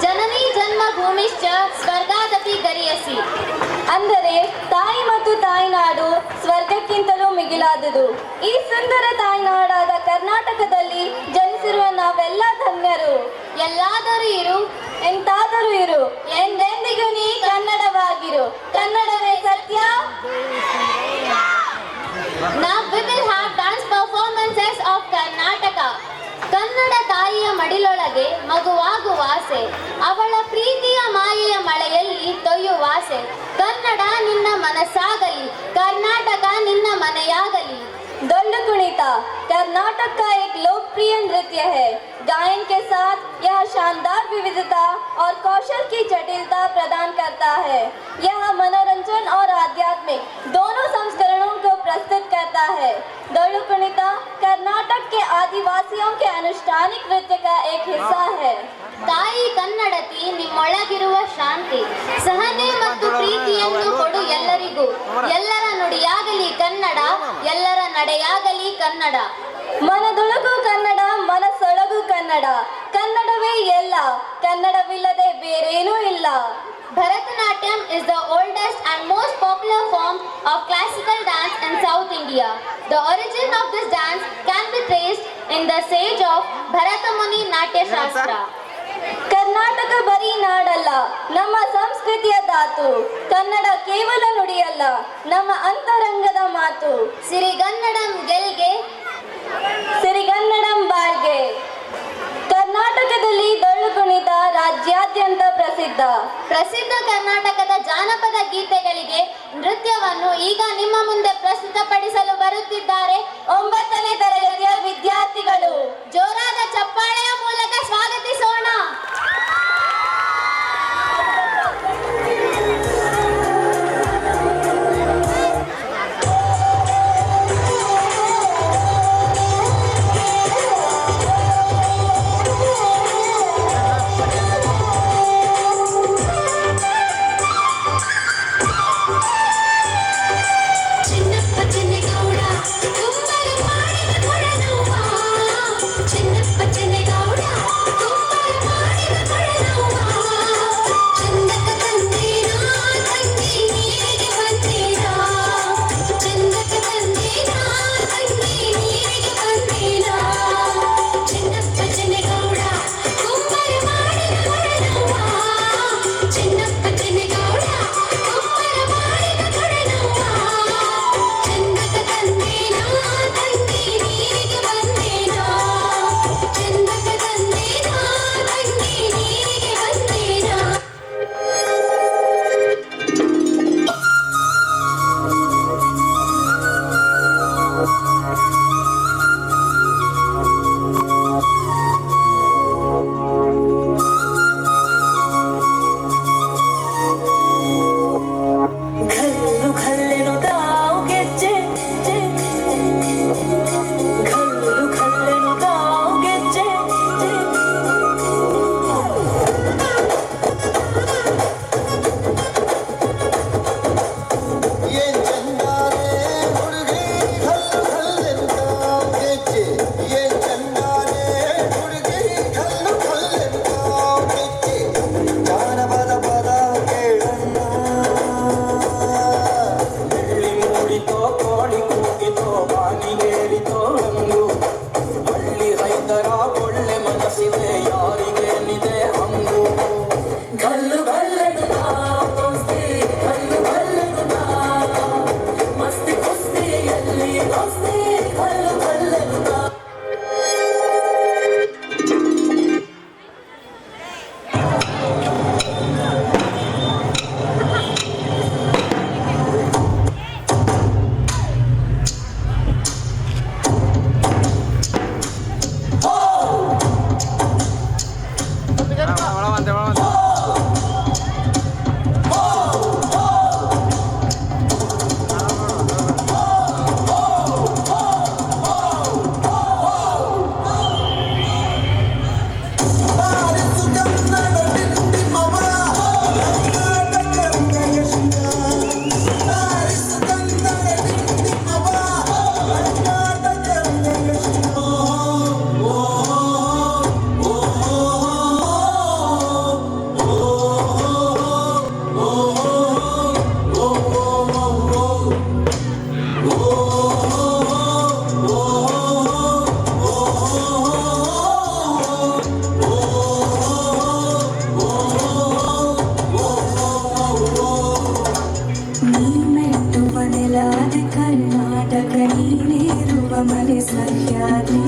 B: ಜನನಿ ಜನ್ಮ ಭೂಮಿಶ್ಚ ಸ್ವರ್ಗಾದಪಿ ಗರಿಯಸಿ.
A: ಅಂದರೆ ತಾಯಿ ಮತ್ತು ತಾಯ್ನಾಡು ಸ್ವರ್ಗಕ್ಕಿಂತಲೂ ಮಿಗಿಲಾದುದು. ಈ ಸುಂದರ ತಾಯ್ನಾಡಾದ ಕರ್ನಾಟಕದಲ್ಲಿ ಜನಿಸಿರುವ ನಾವೆಲ್ಲ ಧನ್ಯರು.
B: ಎಲ್ಲಾದರೂ ಇರು,
A: ಎಂತಾದರೂ ಇರು, ಎಂದೆಂದಿಗೂ ನೀ ಕನ್ನಡವಾಗಿರು. ಕನ್ನಡವೇ ಸತ್ಯ.
B: Now we will have dance performances of Karnataka. Kannada ತಾಯಿಯ ಮಡಿಲೊಳಗೆ ಮಗುವಾಗುವಾಸೆ, ಅವಳ ಪ್ರೀತಿಯ ಮಾಯೆಯ ಮಳೆಯಲ್ಲಿ ತೊಯ್ಯುವಾಸೆ. ಕನ್ನಡ ನಿನ್ನ ಮನಸ್ಸಾಗಲಿ, ಕರ್ನಾಟಕ ನಿನ್ನ ಮನೆಯಾಗಲಿ.
A: डोलू कुणिता कर्नाटक का एक लोकप्रिय नृत्य है. गायन के साथ यह शानदार विविधता और कौशल की जटिलता प्रदान करता है. यह मनोरंजन और आध्यात्मिक दोनों संस्करणों को प्रस्तुत करता है. डोलू कुणिता कर्नाटक के आदिवासियों के अनुष्ठानिक नृत्य का एक हिस्सा है.
B: ತಾಯಿ ಕನ್ನಡತಿ ನಿಮ್ಮೊಳಗಿರುವ ಶಾಂತಿ, ಸಹನೆ ಮತ್ತು ಪ್ರೀತಿಯನ್ನು ಕೊಡು ಎಲ್ಲರಿಗೂ. ಎಲ್ಲರ ನುಡಿಯಾಗಲಿ ಕನ್ನಡ, ಎಲ್ಲರ ನಡೆಯಾಗಲಿ ಕನ್ನಡ.
A: ಮನದೊಳಗು ಕನ್ನಡ, ಮನಸ್ಸೊಳಗು ಕನ್ನಡ. ಕನ್ನಡವೇ ಎಲ್ಲ, ಕನ್ನಡವಿಲ್ಲದೆ ಬೇರೇನೂ ಇಲ್ಲ.
B: Bharatanatyam is the oldest and most popular form of classical dance in South India. The origin of this dance can be traced in the sage of Bharata Muni Natya Shastra.
A: Karnataka ಬರೀ ನಾಡಲ್ಲ, ನಮ್ಮ ಸಂಸ್ಕೃತಿಯ ಧಾತು. ಕನ್ನಡ ಕೇವಲ ನುಡಿಯಲ್ಲ, ನಮ್ಮ ಅಂತರಂಗದ ಮಾತು.
B: ಸಿರಿಗನ್ನಡಂ ಗೆಲ್ಗೆ,
A: ಸಿರಿಗನ್ನಡಂ ಬಾಳ್ಗೆ. ಕರ್ನಾಟಕದಲ್ಲಿ ಡೊಳ್ಳು ಕುಣಿತ ರಾಜ್ಯಾದ್ಯಂತ ಪ್ರಸಿದ್ಧ.
B: ಪ್ರಸಿದ್ಧ ಕರ್ನಾಟಕದ ಜಾನಪದ ಗೀತೆಗಳಿಗೆ ನೃತ್ಯವನ್ನು ಈಗ ನಿಮ್ಮ ಮುಂದೆ ಪ್ರಸ್ತುತಪಡಿಸಲು ಬರುತ್ತಿದ್ದಾರೆ
A: 9ನೇ ತರಗತಿಯ ವಿದ್ಯಾರ್ಥಿಗಳು.
B: ಜೋರಾದ ಚಪ್ಪಾಳೆಯ ಮೂಲಕ ಸ್ವಾಗತಿಸೋಣ.
J: ಮನೆ ಸಹ್ಯಾದ್ರಿ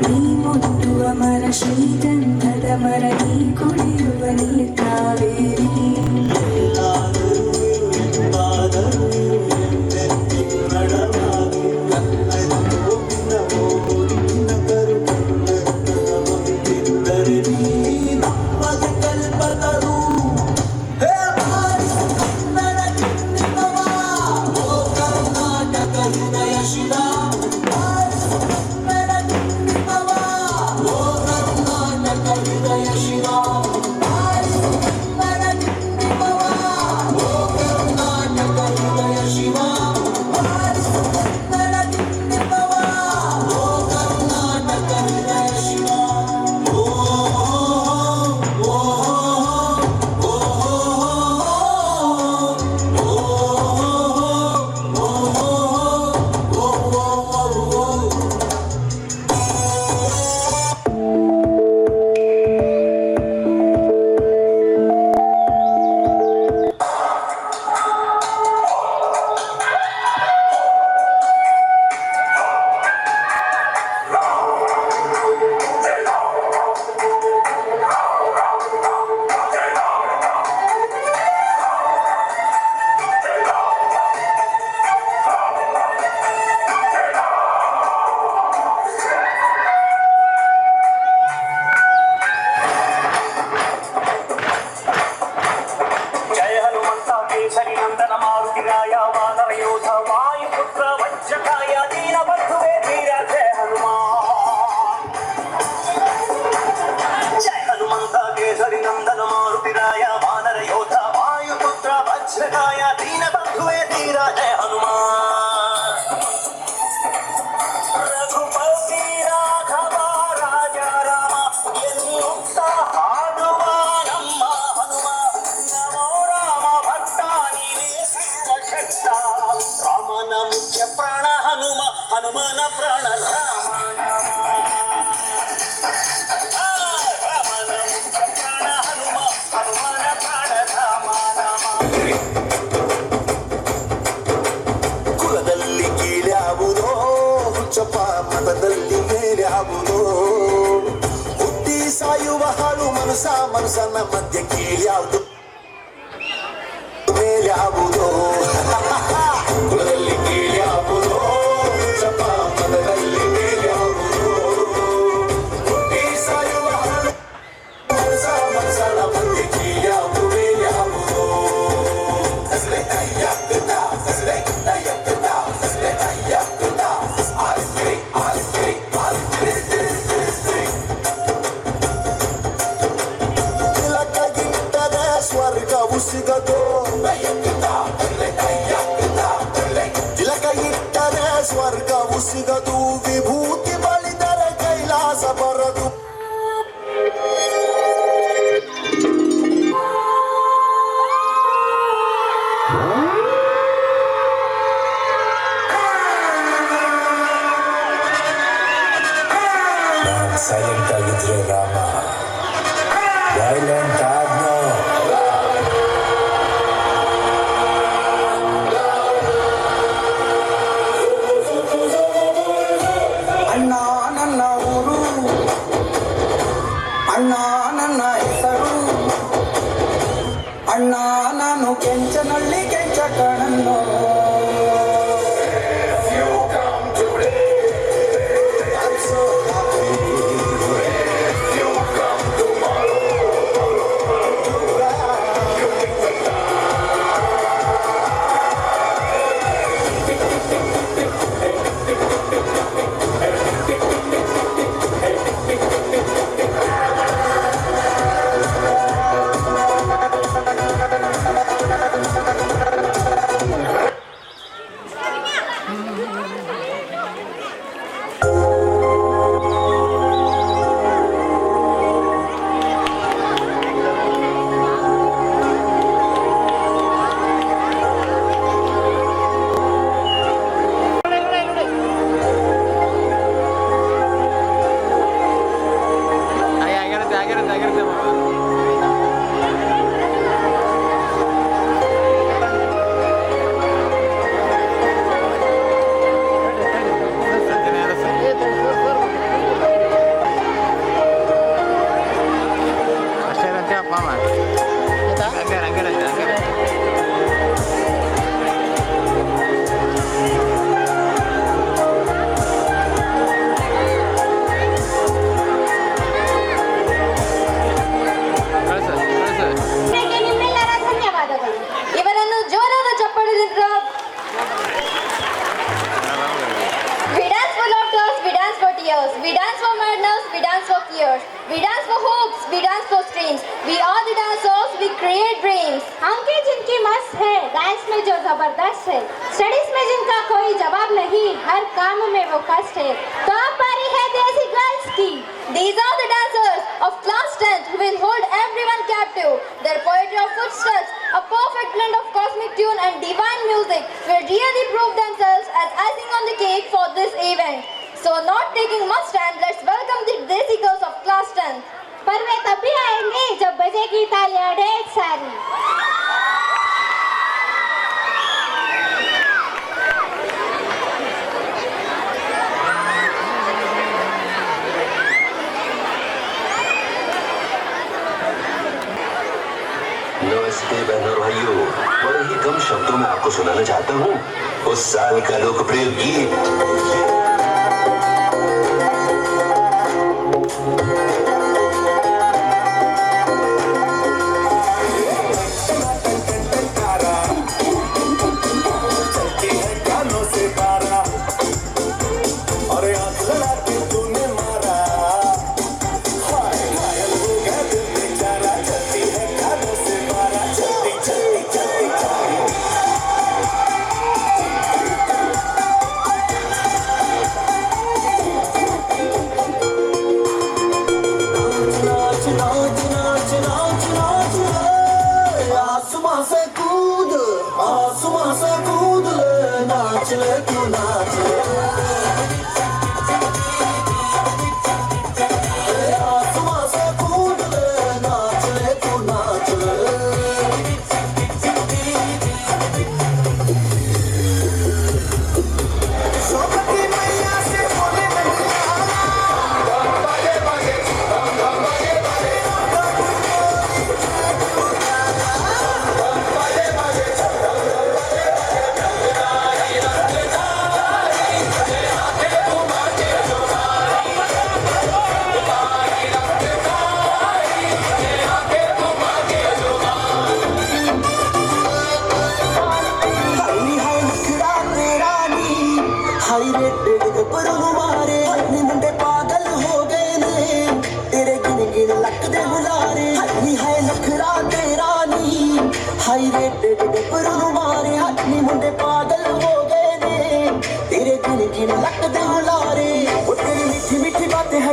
J: ನೀ ಮುಟ್ಟುವ ಮರ ಶ್ರೀಗಂಧದ ಮರ ನೀ ಕುಡಿಯುವ ನೀ ಕಾವೇರಿ
C: Shiva, है हनुमान रघुपति राघव राजा राम ಎನ್ನುತ್ತ ಹಾಡುವ ನಮ್ಮ ಹನುಮ ನಮೋ ರಾಮ ಭಕ್ತ ನೀನೇ ಸರ್ವಶಕ್ತ ರಾಮನ ಮುಖ್ಯ ಪ್ರಾಣ ಹನುಮ ಹನುಮನ ಪ್ರಾಣ ರಾಮ ರಾಮನ ಮುಖ್ಯ ಪ್ರಾಣ ಹನುಮ ಹನುಮನ ಪ್ರಾಣ ರಾಮ ಕುಲದಲ್ಲಿ ಕೀಳ್ಯಾವುದೋ ಹುಚ್ಚಪ್ಪ ಮತದಲ್ಲಿ ಮೇಲ್ಯಾವುದೋ ಹುಟ್ಟಿ ಸಾಯುವ ಹಾಳು ಮನುಷ್ಯನ ಮಧ್ಯೆ ಕೀಳ್ಯಾವುದು ಮೇಲ್ಯಾವುದೋ ಕುಲದಲ್ಲಿ ಕೀಳ್ಯಾವುದೋ ಹುಚ್ಚಪ್ಪ ಮತದಲ್ಲಿ ಮೇಲ್ಯಾವುದೋ ಹುಟ್ಟಿ ಸಾಯುವ ಹಾಳು ಮನುಷ್ಯನ ಮಧ್ಯೆ ಕೀಳ್ಯಾವುದು ಮೇಲ್ಯಾವುದೋ ತಿಲಕಗಿಟ್ಟದ ಸ್ವರ್ಗವು ಸಿಗದು ತಿಲಕ ಇಟ್ಟರೆ ಸ್ವರ್ಗವು ಸಿಗದು ವಿಭೂತಿ ಬಳಿದರೆ ಕೈಲಾಸ ಬರದು ಸೈಲೆಂಟ್ ಆಗಿದ್ರೆ ರಾಮ ವೈಲೆಂಟ್ ಆದ್ನೋ
K: ಅಣ್ಣ ನನ್ನ ಊರು ಅಣ್ಣ ನನ್ನ ಹೆಸರು ಅಣ್ಣ ನಾನು ಕೆಂಚನಳ್ಳಿ ಕೆಂಚ ಕಣನ್ನು
E: ಆಗಿರುತ್ತೆ ಮಾಮ. ಅಷ್ಟೇ ಇರಂತೆ ಅಪ್ಪ ಅಮ್ಮ ಹಂಗಿರಂತೆ
A: ಇವರನ್ನು ಜೋರಾದ ಚಪ್ಪಾಳೆಯಿಂದ We dance for laughters, we dance for tears, we dance for madness, we dance for fears, we dance for hopes, we dance for streams. We are the dancers, we create dreams.
I: आंखें जिनकी मस्त है dance में जो जबरदस्त है studies में जिनका कोई जवाब नहीं हर काम में वो कष्ट है तो अब बारी है देसी गर्ल्स की.
A: These are the dancers of class 10th who will hold everyone captive. Their poetry of footsteps, a perfect blend of cosmic tune and divine music, will really prove themselves as icing on the cake for this event. So not taking much time, let's welcome the Desi girls of class 10th.
I: पर वे तब भी आएंगे जब बजेगी तालियां ढेर सारी.
C: नमस्ते बहनों और भाइयों, बड़े ही कम शब्दों में आपको सुनाना चाहता हूँ उस साल का लोकप्रिय गीत. नाच ले तू नाच ले आसमां से कूद ले नाच ले तू नाच ले सोबती मैया से बोले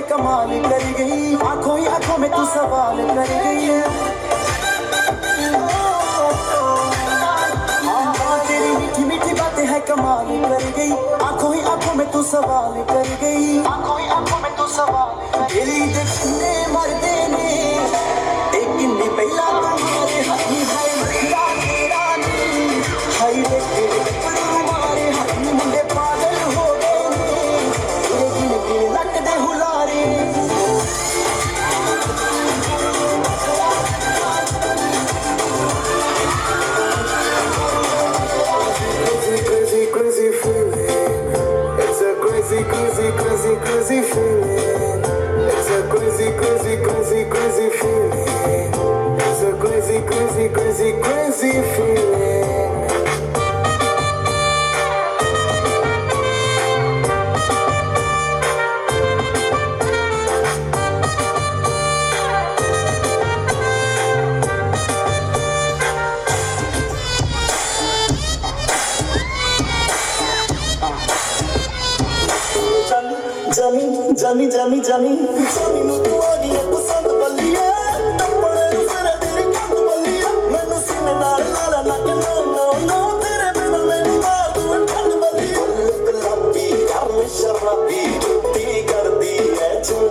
C: कमाल कर गई आंखों ही आंखों में तू सवाल कर गई है तेरी मीठी मीठी बातें है कमाल कर गई आंखों ही आंखों में तू सवाल कर गई आंखों ही आंखों में तू सवाल तेरी देखने मरदे ने एक किन्नी पहला तुम्हारे हाथी है मखरा तेरा नी हाय रे तेरे पर तुम्हारे हाथी मुंडे पागल हो गए ने तेरे गिन गिन लट दे हुलारे crazy feeling. It's a crazy feeling. It's a crazy feeling. It's a crazy feeling. जानी ਨੂੰ ਤੂੰ ਆ ਗਈ ਪਸੰਦ ਬੱਲੀਏ ਟੱਪਣੇ ਨੂੰ ਫਿਰ ਤੇਰੀ ਕੰਧ ਬੱਲੀਏ ਮੈਨੂੰ ਸੀਨੇ ਨਾਲ ਲਾਲਾ ਨਾ ਕਿ ਨੋ ਤੇਰੇ ਬਿਨਾਂ ਮੈਨੂੰ ਮਾਰ ਦੂੰ ਠੰਡ ਬੱਲੀਏ ਗੁਲਾਬੀ ਕਰਮ ਸ਼ਰਾਬੀ ਤੀ ਕਰਦੀ ਐ ਚੁੰ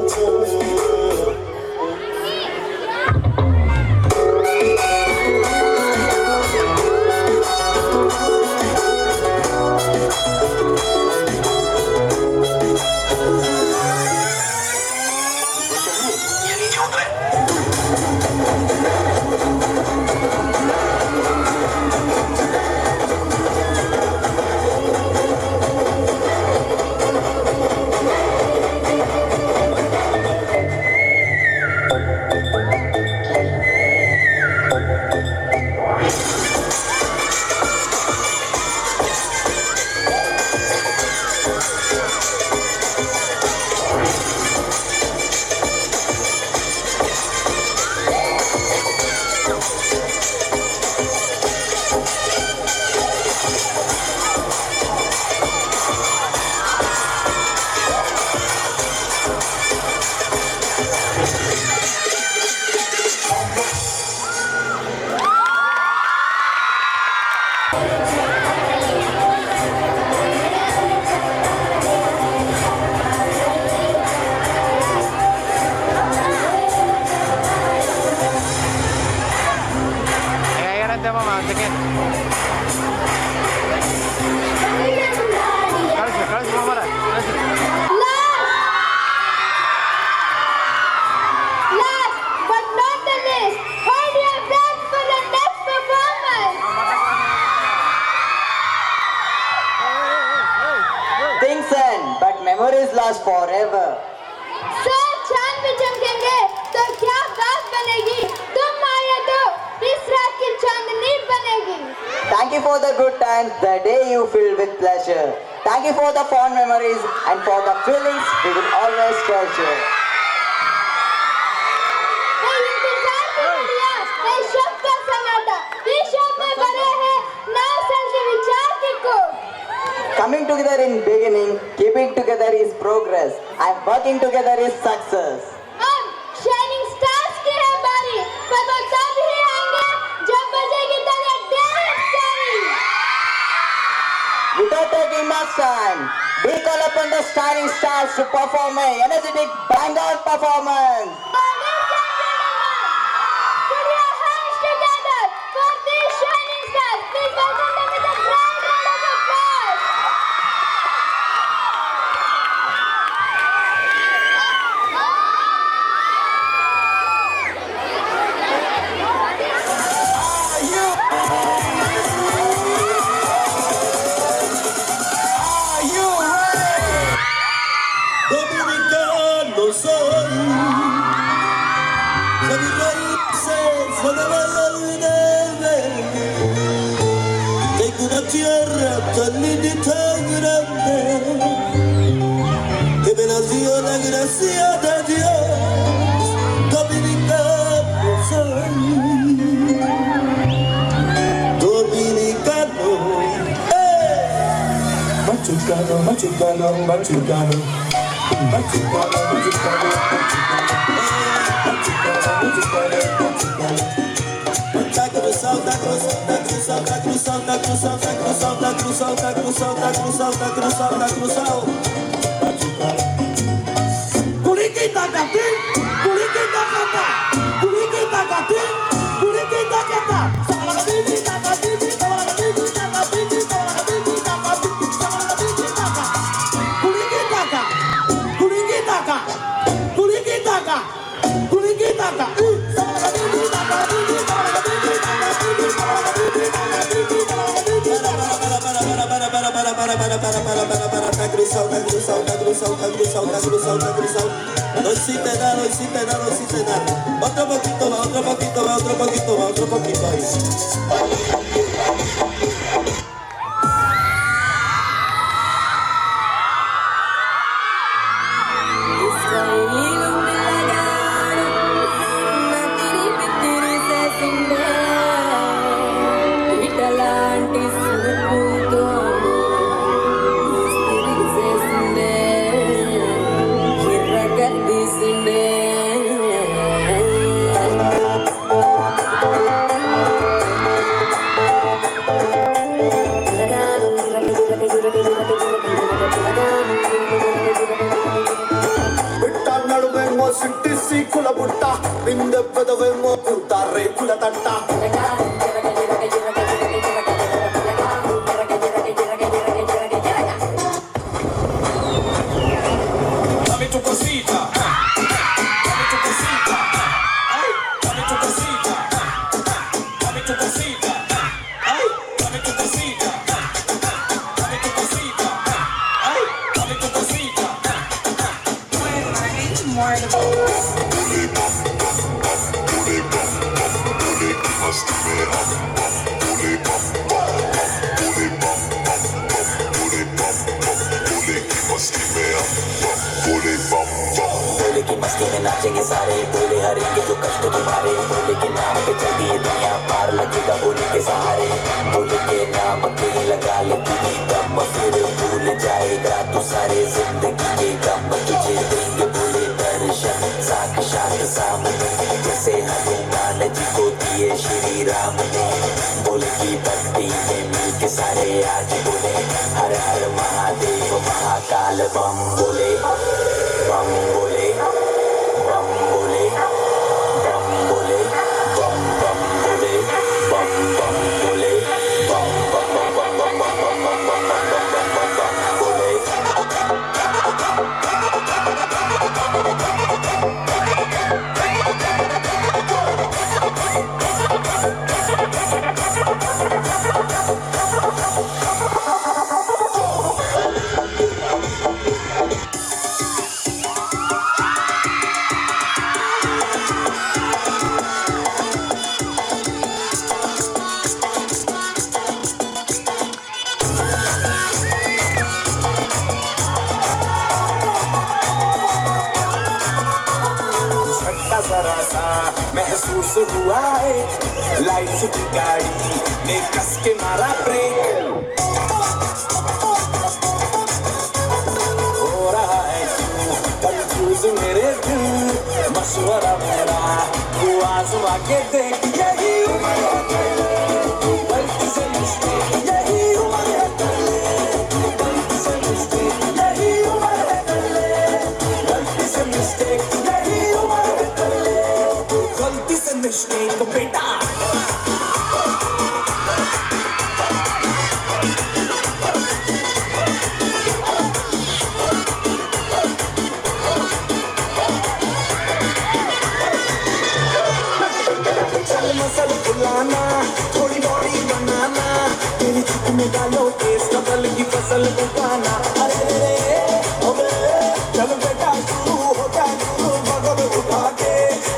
C: Things end, but memories last forever.
H: Sir चांद भी चमकेंगे तो क्या बात बनेगी तुम आए तो इस रात की चांदनी बनेगी
F: Thank you for the good times, the day you filled with pleasure. Thank you for the fond memories and for the feelings we will always treasure.
H: इंतजार की घड़ियां, ये शब्द का सन्नाटा, ये शब्द में भरे हैं नौ साल के विचार के को
F: Coming together in beginning, keeping together is progress, and working together is success.
H: अब शाइनिंग स्टार्स की है बारी, पर वो तब ही आएंगे जब बजेगी तालियां ढेर सारी।
F: Without taking much time, we call upon the styling stars to perform an energetic bang-on performance.
H: Put your hands together for these shining stars. Please welcome them with a grand round of applause.
C: Dominicano soy, de mis raíces no me voy a olvidar. Tengo una tierra tan linda y tan grande que me la dio la gracia de Dios. Dominicano soy, dominicano, machucano, machucano, machucano. No hiciste nada, no hiciste nada, no hiciste nada. Otro poquito más, otro poquito más, otro poquito más, otro poquito más.
K: సిట్టిసి కుల బుట్ట బిందె పెదవేమో కుర్త రేకుల తట్ట
C: नाचेंगे सारे बोले हरेंगे जो कष्ट के मारे बोले के नाम पे चलती है दुनिया पार लगेगा बोले के सहारे बोले के नाम पे लगा लेगी दम फिर भूल जाएगा तो सारे जिंदगी के गम तुझे देंगे बोले दर्शन साक्षात सामने जैसे हनुमान जी को दिए श्री राम ने बोले की भक्ति में मिल के सारे आज बोले हर हर महादेव महाकाल बम बोले बम बोले bum bole bum bole bum bum bole bum bum bole bum bum bum bum bum bum bum bum bum bum bole महसूस हुआ है लाइफ की गाड़ी ने कस के मारा ब्रेक हो रहा है क्यों कंफ्यूज मेरे दिल मशवरा मेरा तू आजमा के देख यही उम्र है गलती से मिस्टेक यही उम्र है बेटा चल मसल फुलाना थोड़ी बॉडी बनाना तेरी चिक में डालो केस कमल की फसल उगाना अरे अबे चल बेटा शुरू होता शुरू बगल उठा के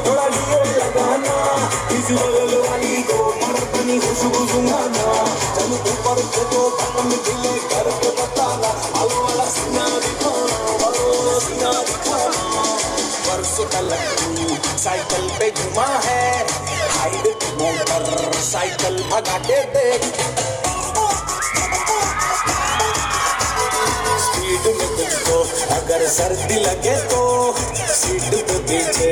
C: थोड़ा डीओ लगाना इस बगल वाली को मर्दनी खुशबू सुंघाना चल ऊपर से तो बटन दिले करके बताना आलू वाला सीना दिखाना परसों का लड्डू साइकिल पे घुमा है हाइब्रिड मोटर साइकिल भगा के देख स्पीड में तुझको अगर सर्दी लगे तो सीट पे पीछे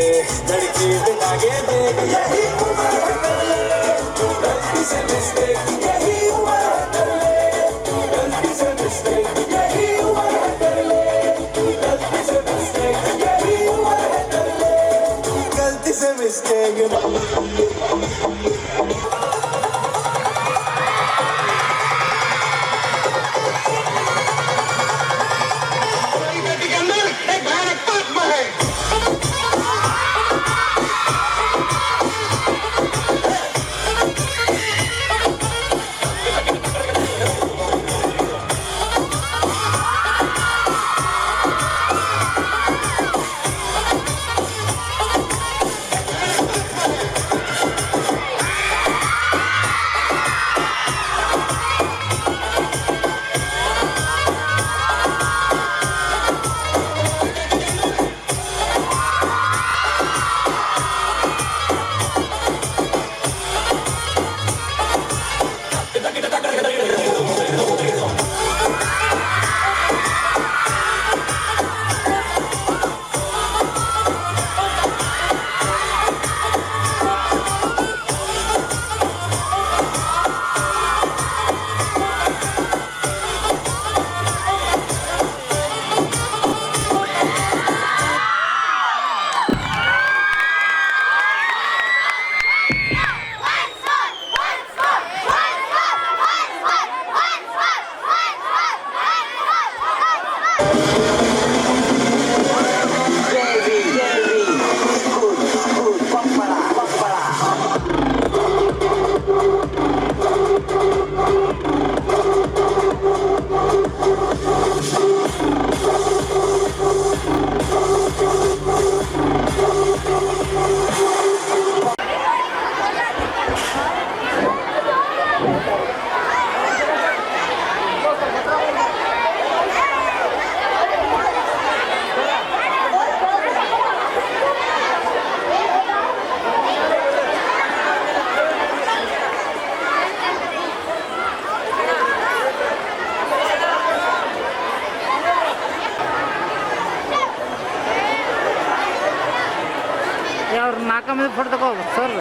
C: लड़की बिठा के देख यही उम्र कर ले तू गलती से मिस्टेक यही उम्र कर ले तू गलती से मिस्टेक यही उम्र कर ले तू गलती से मिस्टेक यही उम्र कर ले तू गलती से मिस्टेक
E: ಅವ್ರ ನಾಲ್ಕ ಮಂದಿ ಫೋಟೋ ತಗೋ ಸರ್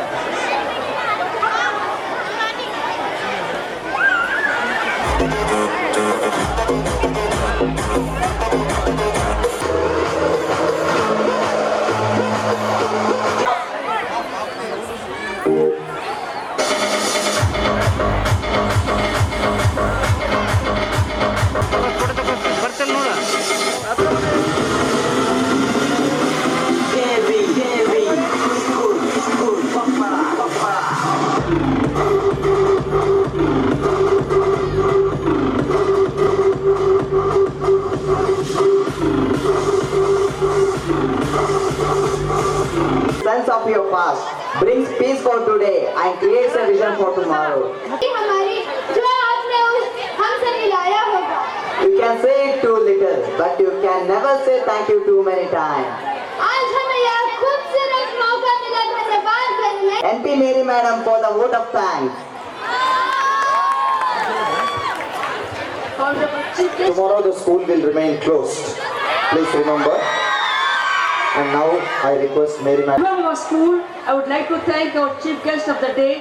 E: ಫೋಟೋ ತಗೋ ಬರ್ತಲ್ಲ ನೋಡ
F: Sense of your past brings peace for today and creates a vision for tomorrow.
H: हमारी जो आपने हमसे मिलाया होगा
F: You can say it too little, but you can never say thank you too many times.
H: आज हमें यह खूबसूरत मौका मिला धन्यवाद करने
F: MP Mary Madam for the vote of thanks.
K: Tomorrow the school will remain closed. Please remember. And now I request Mary Madam.
D: From our school, I would like to thank our chief guest of the day,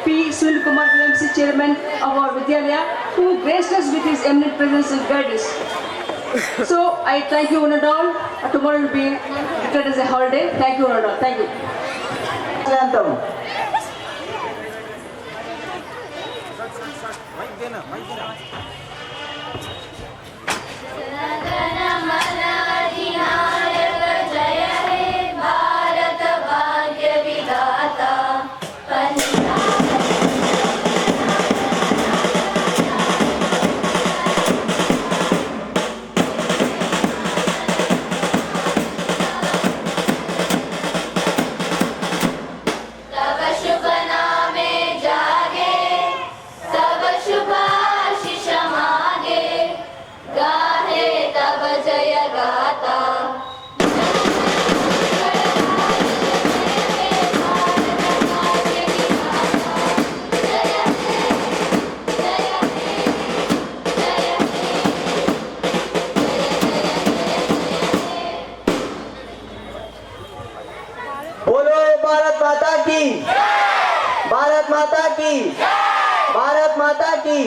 D: P. Sunil Kumar BMC Chairman of our Vidyalaya, who graced us with his eminent presence and guidance. So I thank you one and all. Tomorrow will be declared as a holiday. Thank you one and all. Thank you.
F: Anthem.
B: तब शुभ नामे जागे, तब शुभाशीष मागे, गाहे तब जय गाता।
F: बोलो भारत माता की, भारत माता की, भारत माता की।